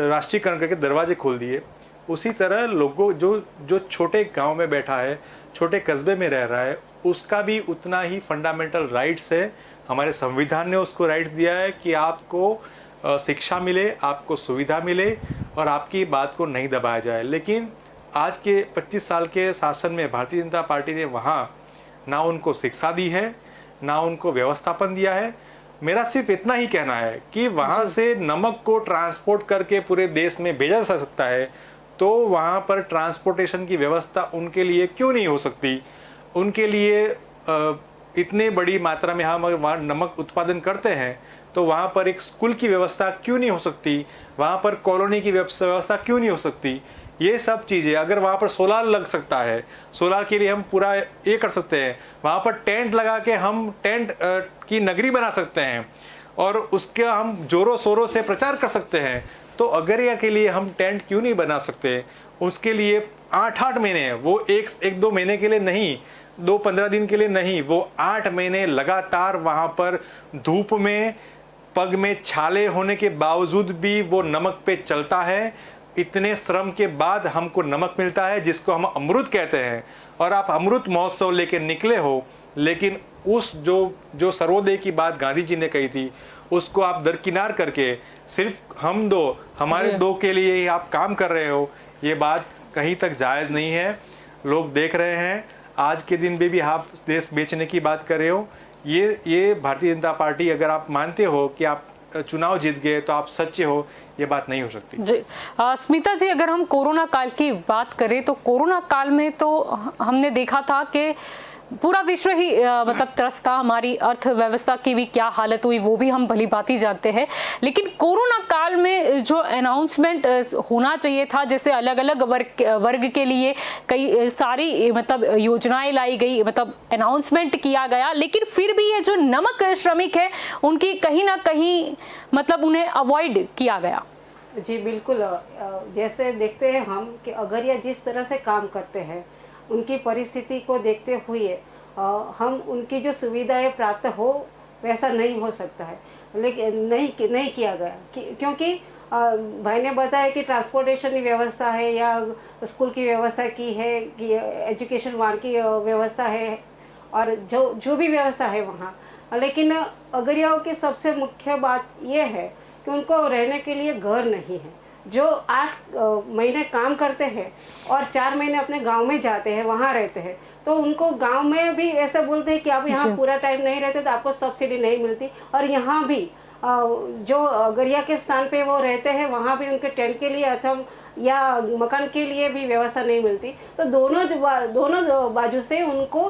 राष्ट्रीयकरण करके दरवाजे खोल दिए, उसी तरह लोगों जो छोटे गांव में बैठा है, छोटे कस्बे में रह रहा है, उसका भी उतना ही फंडामेंटल राइट्स है। हमारे संविधान ने उसको राइट्स दिया है कि आपको शिक्षा मिले, आपको सुविधा मिले और आपकी बात को नहीं दबाया जाए। लेकिन आज के 25 साल के शासन में भारतीय जनता पार्टी ने वहाँ ना उनको शिक्षा दी है, ना उनको व्यवस्थापन दिया है। मेरा सिर्फ इतना ही कहना है कि वहाँ से नमक को ट्रांसपोर्ट करके पूरे देश में भेजा जा सकता है, तो वहाँ पर ट्रांसपोर्टेशन की व्यवस्था उनके लिए क्यों नहीं हो सकती? उनके लिए इतने बड़ी मात्रा में हम वहाँ नमक उत्पादन करते हैं तो वहाँ पर एक स्कूल की व्यवस्था क्यों नहीं हो सकती? वहाँ पर कॉलोनी की व्यवस्था क्यों नहीं हो सकती? ये सब चीज़ें, अगर वहाँ पर सोलार लग सकता है, सोलार के लिए हम पूरा ये कर सकते हैं, वहाँ पर टेंट लगा के हम टेंट की नगरी बना सकते हैं और उसका हम जोरों शोरों से प्रचार कर सकते हैं, तो अगरिया के लिए हम टेंट क्यों नहीं बना सकते? उसके लिए 8-8 महीने, वो एक 2 महीने के लिए नहीं, 2-15 दिन के लिए नहीं, वो 8 महीने लगातार वहाँ पर धूप में, पग में छाले होने के बावजूद भी वो नमक पे चलता है। इतने श्रम के बाद हमको नमक मिलता है जिसको हम अमृत कहते हैं, और आप अमृत महोत्सव लेके निकले हो, लेकिन उस जो सर्वोदय की बात गांधी जी ने कही थी उसको आप दरकिनार करके सिर्फ हमारे दो के लिए ही आप काम कर रहे हो, ये बात कहीं तक जायज़ नहीं है। लोग देख रहे हैं, आज के दिन में भी आप देश बेचने की बात कर रहे हो। ये भारतीय जनता पार्टी, अगर आप मानते हो कि आप चुनाव जीत गए तो आप सच्चे हो, ये बात नहीं हो सकती जी। स्मिता जी, अगर हम कोरोना काल की बात करें तो कोरोना काल में तो हमने देखा था कि पूरा विश्व ही मतलब त्रस्त था, हमारी अर्थव्यवस्था की भी क्या हालत हुई वो भी हम भली भांति जानते हैं। लेकिन कोरोना काल में जो अनाउंसमेंट होना चाहिए था, जैसे अलग अलग वर्ग के लिए कई सारी मतलब योजनाएं लाई गई, मतलब अनाउंसमेंट किया गया, लेकिन फिर भी ये जो नमक श्रमिक है उनकी कहीं ना कहीं मतलब उन्हें अवॉइड किया गया। जी बिल्कुल, जैसे देखते हैं हम कि अगर ये जिस तरह से काम करते हैं, उनकी परिस्थिति को देखते हुए हम उनकी जो सुविधाएं प्राप्त हो वैसा नहीं हो सकता है, लेकिन नहीं किया गया क्योंकि भाई ने बताया कि ट्रांसपोर्टेशन की व्यवस्था है या स्कूल की व्यवस्था की है कि एजुकेशन वान की व्यवस्था है, और जो जो भी व्यवस्था है वहाँ। लेकिन अगरियाओं की सबसे मुख्य बात ये है कि उनको रहने के लिए घर नहीं है। जो 8 महीने काम करते हैं और 4 महीने अपने गांव में जाते हैं, वहाँ रहते हैं, तो उनको गांव में भी ऐसा बोलते हैं कि आप यहाँ पूरा टाइम नहीं रहते तो आपको सब्सिडी नहीं मिलती। और यहाँ भी जो अगरिया के स्थान पे वो रहते हैं वहाँ भी उनके टेंट के लिए अथवा या मकान के लिए भी व्यवस्था नहीं मिलती। तो दोनों बाजू से उनको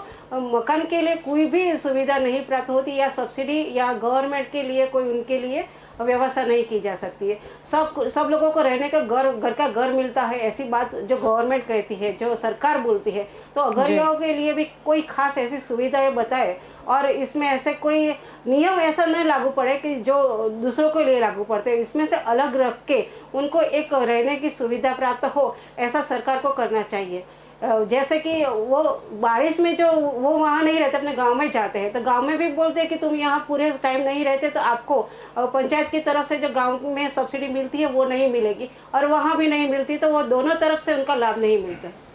मकान के लिए कोई भी सुविधा नहीं प्राप्त होती या सब्सिडी या गवर्नमेंट के लिए कोई उनके लिए व्यवस्था नहीं की जा सकती है। सब लोगों को रहने का घर का घर मिलता है, ऐसी बात जो गवर्नमेंट कहती है, जो सरकार बोलती है। तो अगरियाओं के लिए भी कोई खास ऐसी सुविधाएं बताए और इसमें ऐसे कोई नियम ऐसा न लागू पड़े कि जो दूसरों के लिए लागू पड़ते हैं। इसमें से अलग रख के उनको एक रहने की सुविधा प्राप्त हो, ऐसा सरकार को करना चाहिए। जैसे कि वो बारिश में जो वो वहाँ नहीं रहते, अपने गांव में जाते हैं, तो गांव में भी बोलते हैं कि तुम यहाँ पूरे टाइम नहीं रहते तो आपको पंचायत की तरफ से जो गांव में सब्सिडी मिलती है वो नहीं मिलेगी, और वहाँ भी नहीं मिलती, तो वो दोनों तरफ से उनका लाभ नहीं मिलता है।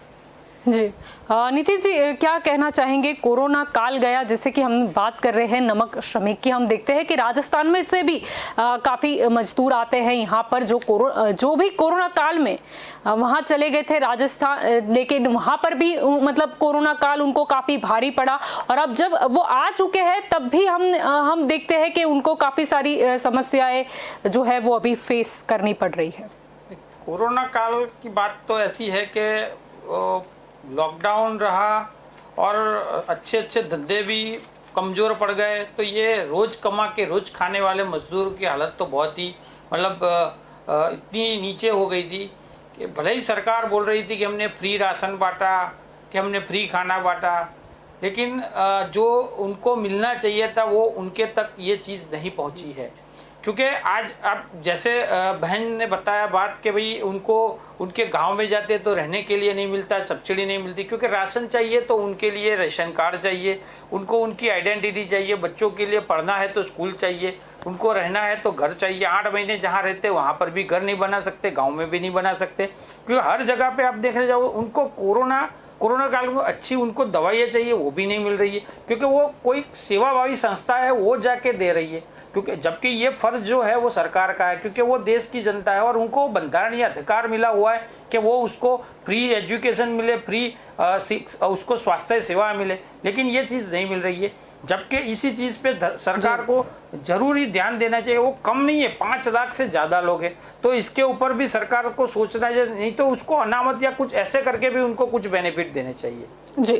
जी नितिन जी, क्या कहना चाहेंगे? कोरोना काल गया, जैसे कि हम बात कर रहे हैं नमक श्रमिक की, हम देखते हैं कि राजस्थान में से भी काफ़ी मजदूर आते हैं यहाँ पर जो भी कोरोना काल में वहाँ चले गए थे राजस्थान, लेकिन वहाँ पर भी मतलब कोरोना काल उनको काफ़ी भारी पड़ा। और अब जब वो आ चुके हैं तब भी हम देखते हैं कि उनको काफ़ी सारी समस्याएं जो है वो अभी फेस करनी पड़ रही है। कोरोना काल की बात तो ऐसी है कि लॉकडाउन रहा और अच्छे धंधे भी कमज़ोर पड़ गए, तो ये रोज़ कमा के रोज़ खाने वाले मजदूर की हालत तो बहुत ही मतलब इतनी नीचे हो गई थी कि भले ही सरकार बोल रही थी कि हमने फ्री राशन बांटा, कि हमने फ्री खाना बांटा, लेकिन जो उनको मिलना चाहिए था वो उनके तक ये चीज़ नहीं पहुंची है। क्योंकि आज आप जैसे बहन ने बताया बात कि भाई उनको उनके गांव में जाते तो रहने के लिए नहीं मिलता, सब्सिडी नहीं मिलती, क्योंकि राशन चाहिए तो उनके लिए राशन कार्ड चाहिए, उनको उनकी आइडेंटिटी चाहिए, बच्चों के लिए पढ़ना है तो स्कूल चाहिए, उनको रहना है तो घर चाहिए। 8 महीने जहाँ रहते वहाँ पर भी घर नहीं बना सकते, गाँव में भी नहीं बना सकते, क्योंकि हर जगह पर आप देखने जाओ उनको कोरोना काल में अच्छी उनको दवाइयाँ चाहिए, वो भी नहीं मिल रही है, क्योंकि वो कोई सेवाभावी संस्था है वो जाके दे रही है, क्योंकि जबकि ये फर्ज जो है वो सरकार का है, क्योंकि वो देश की जनता है और उनको बंधारणीय अधिकार मिला हुआ है कि वो उसको फ्री एजुकेशन मिले, फ्री उसको स्वास्थ्य सेवा मिले, लेकिन ये चीज़ नहीं मिल रही है। जबकि इसी चीज़ पे सरकार को जरूरी ध्यान देना चाहिए। वो कम नहीं है, 5 लाख से ज़्यादा लोग हैं, तो इसके ऊपर भी सरकार को सोचना चाहिए, नहीं तो उसको अनामत या कुछ ऐसे करके भी उनको कुछ बेनिफिट देने चाहिए। जी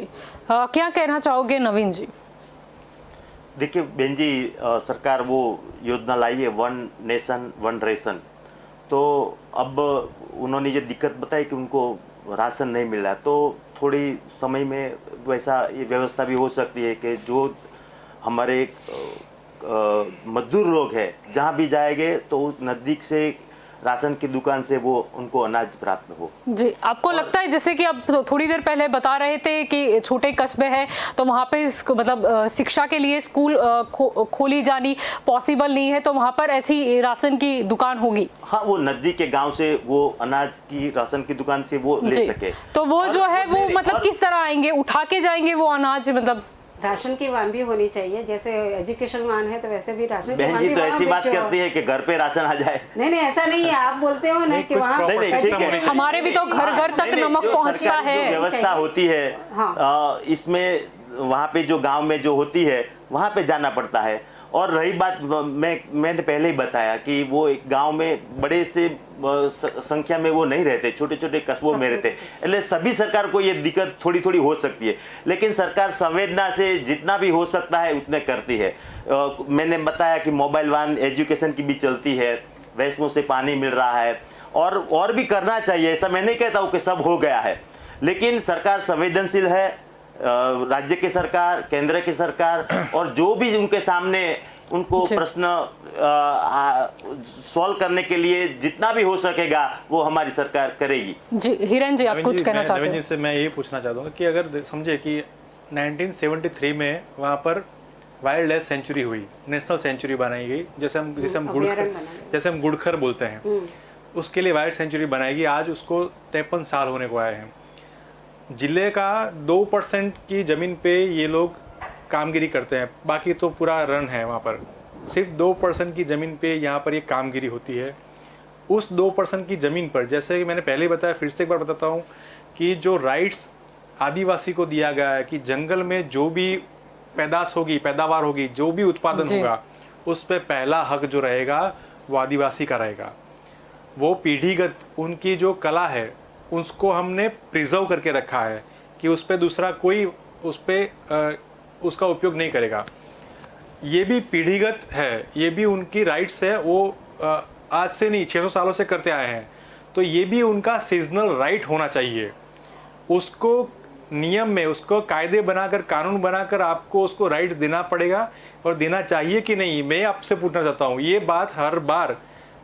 क्या कहना चाहोगे नवीन जी? देखिए बेन जी, सरकार वो योजना लाई है 1 नेशन 1 रेशन, तो अब उन्होंने ये दिक्कत बताई कि उनको राशन नहीं मिल रहा, तो थोड़ी समय में वैसा ये व्यवस्था भी हो सकती है कि जो हमारे मजदूर लोग हैं जहाँ भी जाएंगे तो नज़दीक से राशन की दुकान से वो उनको अनाज प्राप्त हो। जी, आपको लगता है जैसे कि आप थोड़ी देर पहले बता रहे थे कि छोटे कस्बे हैं तो वहाँ पे मतलब शिक्षा के लिए स्कूल खोली जानी पॉसिबल नहीं है, तो वहाँ पर ऐसी राशन की दुकान होगी। हाँ, वो नजदीक के गांव से वो अनाज की राशन की दुकान से वो ले सके। तो वो जो है वो मतलब किस तरह आएंगे, उठा के जाएंगे वो अनाज? मतलब राशन की वाहन भी होनी चाहिए, जैसे एजुकेशन वाहन है तो वैसे भी राशन की वाहन बहन जी भी तो वहाँ ऐसी बात बेचो। करती है कि घर पे राशन आ जाए। नहीं ऐसा नहीं है, आप बोलते हो ना कि वहाँ हमारे भी तो घर घर तक नमक पहुँचता है। व्यवस्था होती है हाँ। इसमें वहाँ पे जो गांव में जो होती है वहाँ पे जाना पड़ता है। और रही बात, मैंने पहले ही बताया कि वो एक गांव में बड़े से संख्या में वो नहीं रहते, छोटे छोटे कस्बों में रहते, इसलिए सभी सरकार को ये दिक्कत थोड़ी थोड़ी हो सकती है, लेकिन सरकार संवेदना से जितना भी हो सकता है उतने करती है। मैंने बताया कि मोबाइल वैन एजुकेशन की भी चलती है, वैष्णो से पानी मिल रहा है, और भी करना चाहिए, ऐसा मैं नहीं कहता हूँ कि सब हो गया है, लेकिन सरकार संवेदनशील है, राज्य की सरकार, केंद्र की सरकार, और जो भी उनके सामने उनको प्रश्न सॉल्व करने के लिए जितना भी हो सकेगा वो हमारी सरकार करेगी। जी हिरेन जी, आप कुछ कहना चाहते हैं? नवीन जी से मैं यही पूछना चाहता हूँ कि अगर समझे कि 1973 में वहाँ पर वाइल्ड लाइफ सेंचुरी हुई, नेशनल सेंचुरी बनाई गई, जैसे हम गुड़खर बोलते हैं, उसके लिए वाइल्ड सेंचुरी बनाई गई। आज उसको 53 साल होने को आए हैं। जिले का 2% की ज़मीन पे ये लोग कामगिरी करते हैं, बाकी तो पूरा रन है वहाँ पर। सिर्फ 2% की ज़मीन पे यहाँ पर ये कामगिरी होती है। उस 2% की ज़मीन पर, जैसे कि मैंने पहले बताया, फिर से एक बार बताता हूँ कि जो राइट्स आदिवासी को दिया गया है कि जंगल में जो भी पैदावार होगी, जो भी उत्पादन जी। होगा, उस पे पहला हक जो रहेगा वो आदिवासी का रहेगा। वो पीढ़ीगत उनकी जो कला है उसको हमने प्रिजर्व करके रखा है कि उस पे दूसरा कोई उसका उपयोग नहीं करेगा। ये भी पीढ़ीगत है, ये भी उनकी राइट्स है, वो आज से नहीं 600 सालों से करते आए हैं। तो ये भी उनका सीजनल राइट होना चाहिए। उसको नियम में, उसको कायदे बनाकर, कानून बनाकर आपको उसको राइट्स देना पड़ेगा और देना चाहिए कि नहीं। मैं आपसे पूछना चाहता हूँ, ये बात हर बार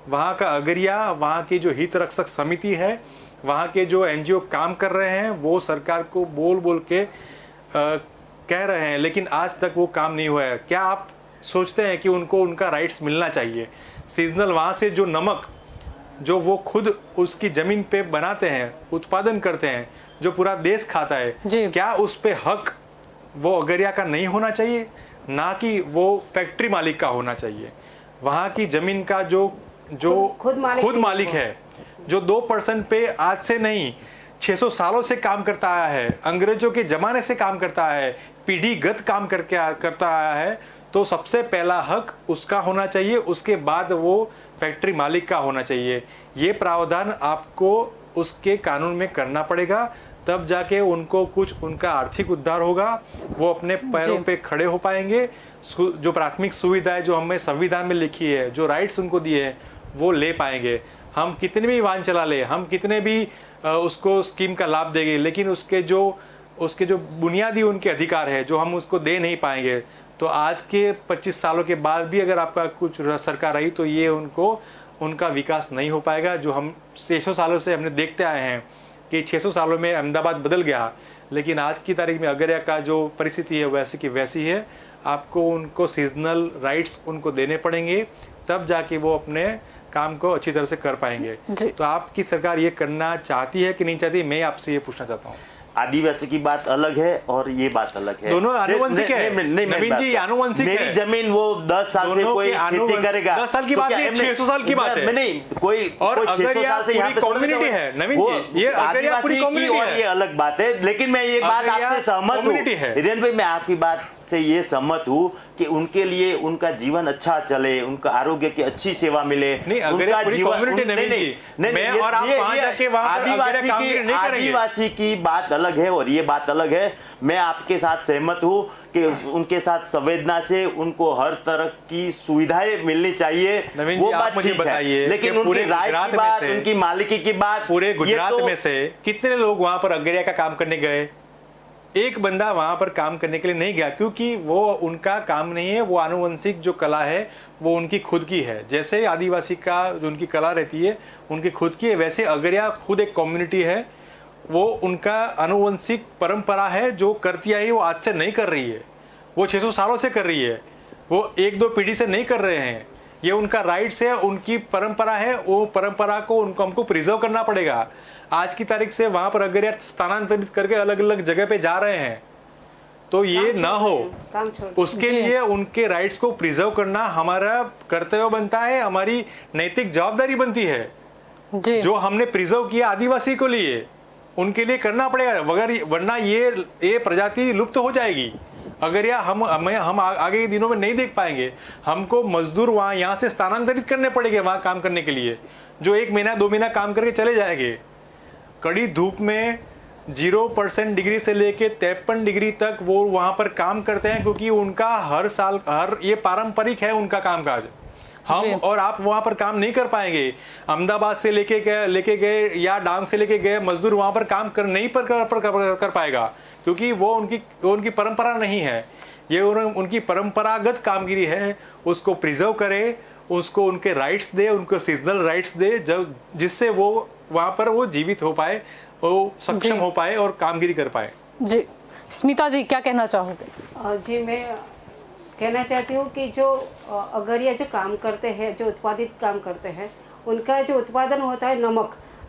वहाँ का अगरिया, वहाँ की जो हित रक्षक समिति है, वहाँ के जो एनजीओ काम कर रहे हैं, वो सरकार को बोल बोल के कह रहे हैं, लेकिन आज तक वो काम नहीं हुआ है। क्या आप सोचते हैं कि उनको उनका राइट्स मिलना चाहिए? सीजनल वहाँ से जो नमक जो वो खुद उसकी ज़मीन पे बनाते हैं, उत्पादन करते हैं, जो पूरा देश खाता है, क्या उस पे हक वो अगरिया का नहीं होना चाहिए? ना कि वो फैक्ट्री मालिक का होना चाहिए। वहाँ की ज़मीन का जो खुद मालिक है, जो 2% पे आज से नहीं 600 सालों से काम करता आया है, अंग्रेजों के ज़माने से काम करता है, पीढ़ीगत काम करता आया है, तो सबसे पहला हक उसका होना चाहिए, उसके बाद वो फैक्ट्री मालिक का होना चाहिए। ये प्रावधान आपको उसके कानून में करना पड़ेगा, तब जाके उनको कुछ उनका आर्थिक उद्धार होगा, वो अपने पैरों पे खड़े हो पाएंगे। जो प्राथमिक सुविधाएं जो हमें संविधान में लिखी है, जो राइट्स उनको दिए हैं, वो ले पाएंगे। हम कितने भी वाहन चला ले, हम कितने भी उसको स्कीम का लाभ देंगे, लेकिन उसके जो बुनियादी उनके अधिकार है जो हम उसको दे नहीं पाएंगे, तो आज के 25 सालों के बाद भी अगर आपका कुछ सरकार रही तो ये उनका विकास नहीं हो पाएगा। जो हम 600 सालों से हमने देखते आए हैं कि 600 सालों में अहमदाबाद बदल गया, लेकिन आज की तारीख में अगरिया का जो परिस्थिति है वैसी की वैसी है। आपको उनको सीजनल राइट्स उनको देने पड़ेंगे, तब जाके वो अपने काम को अच्छी तरह से कर पाएंगे। तो आपकी सरकार ये करना चाहती है कि नहीं चाहती, मैं आपसे ये पूछना चाहता हूँ। आदिवासी की बात अलग है और ये बात अलग है, दोनों आनुवंशिक है। नवीन जी, आनुवंशिक है। मेरी जमीन वो 10 साल से कोई खेती करेगा, 10 साल की बात नहीं, 600 साल की बात है। नहीं, कोई और 600 साल से यहाँ पे कम्युनिटी है नवीन जी, ये आदिवासी की और ये अलग बात है। लेकिन मैं ये बात आपसे सहमत हूँ हिरेन भाई, मैं आपकी बात से ये सहमत हूँ कि उनके लिए उनका जीवन अच्छा चले, उनका आरोग्य की अच्छी सेवा मिले, उनका जीवन आदिवासी की बात अलग है और ये बात अलग है। मैं आपके साथ सहमत हूँ कि उनके साथ संवेदना से उनको हर तरह की सुविधाएं मिलनी चाहिए, वो बात ठीक है। लेकिन उनकी राय की बात, उनकी मालिकी की बात, पूरे गुजरात में से कितने लोग वहां पर अगरिया का काम करने गए? एक बंदा वहां पर काम करने के लिए नहीं गया, क्योंकि वो उनका काम नहीं है। वो आनुवंशिक जो कला है वो उनकी खुद की है। जैसे आदिवासी का जो उनकी कला रहती है उनकी खुद की है, वैसे अगरिया खुद एक कम्युनिटी है। वो उनका आनुवंशिक परंपरा है जो करती आई, वो आज से नहीं कर रही है, वो 600 सालों से कर रही है, वो 1-2 पीढ़ी से नहीं कर रहे हैं। ये उनका राइट्स है, उनकी परंपरा है, वो परंपरा को हमको प्रिजर्व करना पड़ेगा। आज की तारीख से वहां पर अगरिया स्थानांतरित करके अलग अलग जगह पे जा रहे हैं, तो ये ना हो, उसके लिए उनके राइट्स को प्रिजर्व करना हमारा कर्तव्य बनता है, हमारी नैतिक जवाबदारी बनती है। जो हमने प्रिजर्व किया आदिवासी को लिए, उनके लिए करना पड़ेगा, वरना ये प्रजाति लुप्त हो जाएगी। अगर हम आगे के दिनों में नहीं देख पाएंगे, हमको मजदूर यहाँ से स्थानांतरित करने पड़ेंगे वहाँ काम करने के लिए, जो 1 महीना 2 महीना काम करके चले जाएंगे। कड़ी धूप में 0% डिग्री से लेके 53 डिग्री तक वो वहाँ पर काम करते हैं, क्योंकि उनका हर ये पारंपरिक है उनका कामकाज। हम और आप वहाँ पर काम नहीं कर पाएंगे। अहमदाबाद से लेके गए या डांग से लेके गए मजदूर वहाँ पर काम कर पाएगा, क्योंकि वो उनकी परंपरा नहीं है। ये उनकी परंपरागत कामगिरी है, उसको प्रिजर्व करे, उसको उनके राइट्स दे, उनको सीजनल राइट्स दे, जिससे वो वहाँ पर वो जीवित हो पाए, वो सक्षम हो पाए और कामगिरी कर पाए। जी स्मिता जी, क्या कहना चाहोगे? जी मैं कहना चाहती हूँ कि जो अगरिया जो काम करते हैं, जो उत्पादित काम करते हैं, उनका जो उत्पादन होता है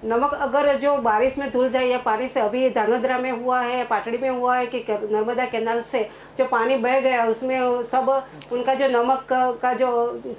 नमक अगर जो बारिश में धुल जाए या पानी से, अभी धांगध्रा में हुआ है, पाटड़ी में हुआ है कि नर्मदा कैनाल से जो पानी बह गया उसमें सब उनका जो नमक का जो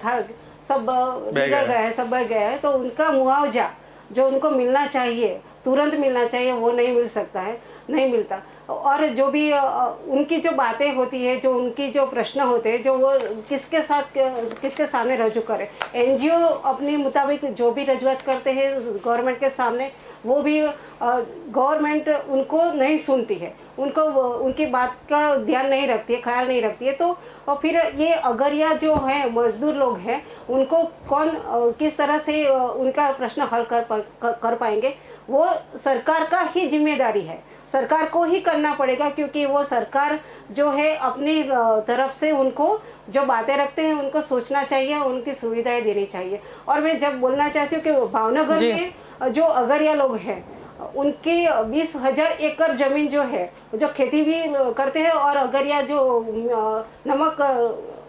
था सब बिगड़ गया है, सब बह गया है, तो उनका मुआवजा जो उनको मिलना चाहिए, तुरंत मिलना चाहिए, वो नहीं मिल सकता है, नहीं मिलता। और जो भी उनकी जो बातें होती है, जो उनकी जो प्रश्न होते हैं, जो वो किसके सामने रजू करे। एनजीओ अपने मुताबिक जो भी रजूआत करते हैं गवर्नमेंट के सामने, वो भी गवर्नमेंट उनको नहीं सुनती है, उनको उनकी बात का ध्यान नहीं रखती है, ख्याल नहीं रखती है। तो और फिर ये अगरिया जो है मजदूर लोग हैं, उनको कौन किस तरह से उनका प्रश्न हल कर पाएंगे, वो सरकार का ही जिम्मेदारी है, सरकार को ही करना पड़ेगा, क्योंकि वो सरकार जो है अपनी तरफ से उनको जो बातें रखते हैं उनको सोचना चाहिए, उनकी सुविधाएं देनी चाहिए। और मैं जब बोलना चाहती हूँ कि भावनगर में जो अगरिया लोग हैं उनकी 20,000 एकड़ जमीन जो है, जो खेती भी करते हैं और अगरिया जो नमक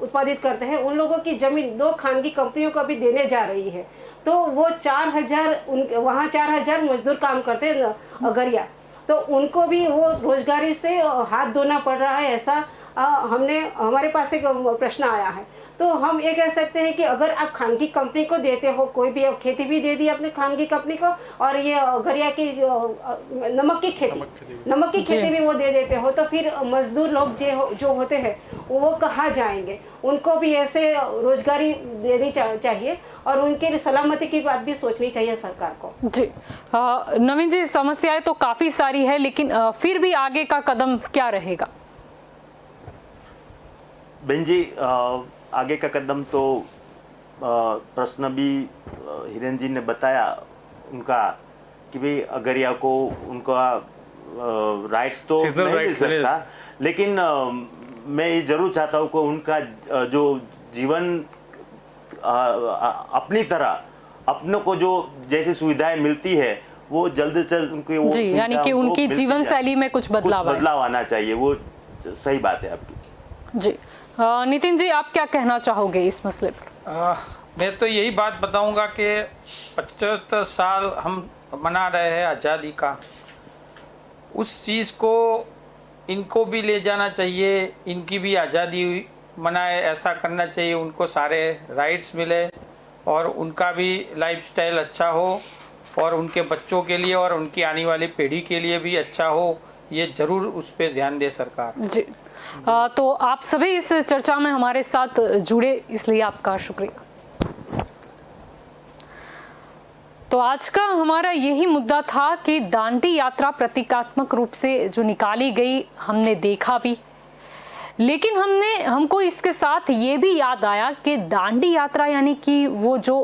उत्पादित करते हैं, उन लोगों की जमीन 2 खानगी कंपनियों को भी देने जा रही है। तो वो 4,000 वहाँ 4,000 मजदूर काम करते हैं अगरिया, तो उनको भी वो रोजगारी से हाथ धोना पड़ रहा है, ऐसा हमारे पास एक प्रश्न आया है। तो हम ये कह सकते हैं कि अगर आप खानगी कंपनी को देते हो, कोई भी खेती भी दे दी अपने खानगी कंपनी को, और ये अगरिया की नमक की खेती भी वो दे देते हो, तो फिर मजदूर लोग जो होते हैं वो कहाँ जाएंगे? उनको भी ऐसे रोजगारी देनी चाहिए और उनके सलामती की बात भी सोचनी चाहिए सरकार को। जी नवीन जी, समस्याएं तो काफी सारी है, लेकिन फिर भी आगे का कदम क्या रहेगा? बहन जी, आगे का कदम तो प्रश्न भी हिरेन जी ने बताया उनका कि भाई अगरिया को उनका राइट्स तो नहीं मिल सकता, लेकिन मैं ये जरूर चाहता हूँ कि उनका जो जीवन अपनी तरह अपनों को जो जैसी सुविधाएं मिलती है वो जल्द से जल्द उनके वो जी, यानी कि उनकी जीवन शैली में कुछ बदलाव आना चाहिए। वो सही बात है आपकी। जी नितिन जी, आप क्या कहना चाहोगे इस मसले पर? मैं तो यही बात बताऊंगा कि 75 साल हम मना रहे हैं आज़ादी का, उस चीज़ को इनको भी ले जाना चाहिए, इनकी भी आज़ादी मनाए, ऐसा करना चाहिए, उनको सारे राइट्स मिले और उनका भी लाइफस्टाइल अच्छा हो और उनके बच्चों के लिए और उनकी आने वाली पीढ़ी के लिए भी अच्छा हो। ये जरूर उस पर ध्यान दे सरकार। जी तो आप सभी इस चर्चा में हमारे साथ जुड़े, इसलिए आपका शुक्रिया। तो आज का हमारा यही मुद्दा था कि दांडी यात्रा प्रतीकात्मक रूप से जो निकाली गई, हमने देखा भी, लेकिन हमको इसके साथ ये भी याद आया कि दांडी यात्रा यानी कि वो जो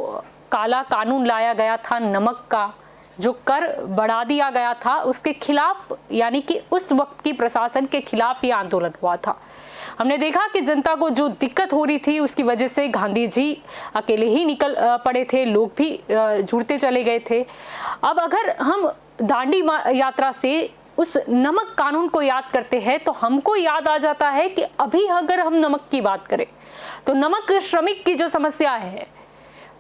काला कानून लाया गया था, नमक का जो कर बढ़ा दिया गया था, उसके खिलाफ, यानी कि उस वक्त की प्रशासन के खिलाफ ये आंदोलन हुआ था। हमने देखा कि जनता को जो दिक्कत हो रही थी उसकी वजह से गांधी जी अकेले ही निकल पड़े थे, लोग भी जुड़ते चले गए थे। अब अगर हम दांडी यात्रा से उस नमक कानून को याद करते हैं तो हमको याद आ जाता है कि अभी अगर हम नमक की बात करें तो नमक श्रमिक की जो समस्या है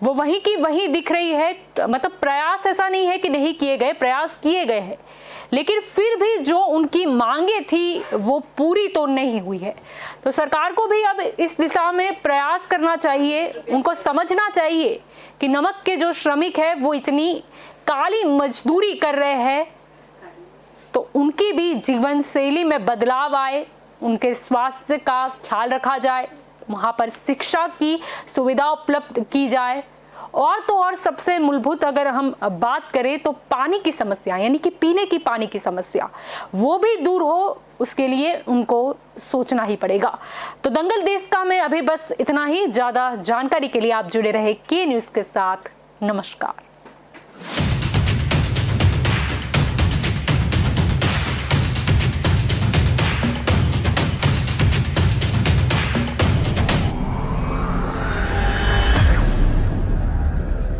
वो वहीं की वहीं दिख रही है। मतलब प्रयास ऐसा नहीं है कि नहीं किए गए, प्रयास किए गए हैं, लेकिन फिर भी जो उनकी मांगे थी वो पूरी तो नहीं हुई है। तो सरकार को भी अब इस दिशा में प्रयास करना चाहिए, उनको समझना चाहिए कि नमक के जो श्रमिक है वो इतनी काली मजदूरी कर रहे हैं, तो उनकी भी जीवन शैली में बदलाव आए, उनके स्वास्थ्य का ख्याल रखा जाए, वहाँ पर शिक्षा की सुविधा उपलब्ध की जाए, और तो और सबसे मूलभूत अगर हम बात करें तो पानी की समस्या, यानी कि पीने की पानी की समस्या, वो भी दूर हो, उसके लिए उनको सोचना ही पड़ेगा। तो दंगल देश का में अभी बस इतना ही। ज़्यादा जानकारी के लिए आप जुड़े रहे के न्यूज़ के साथ। नमस्कार।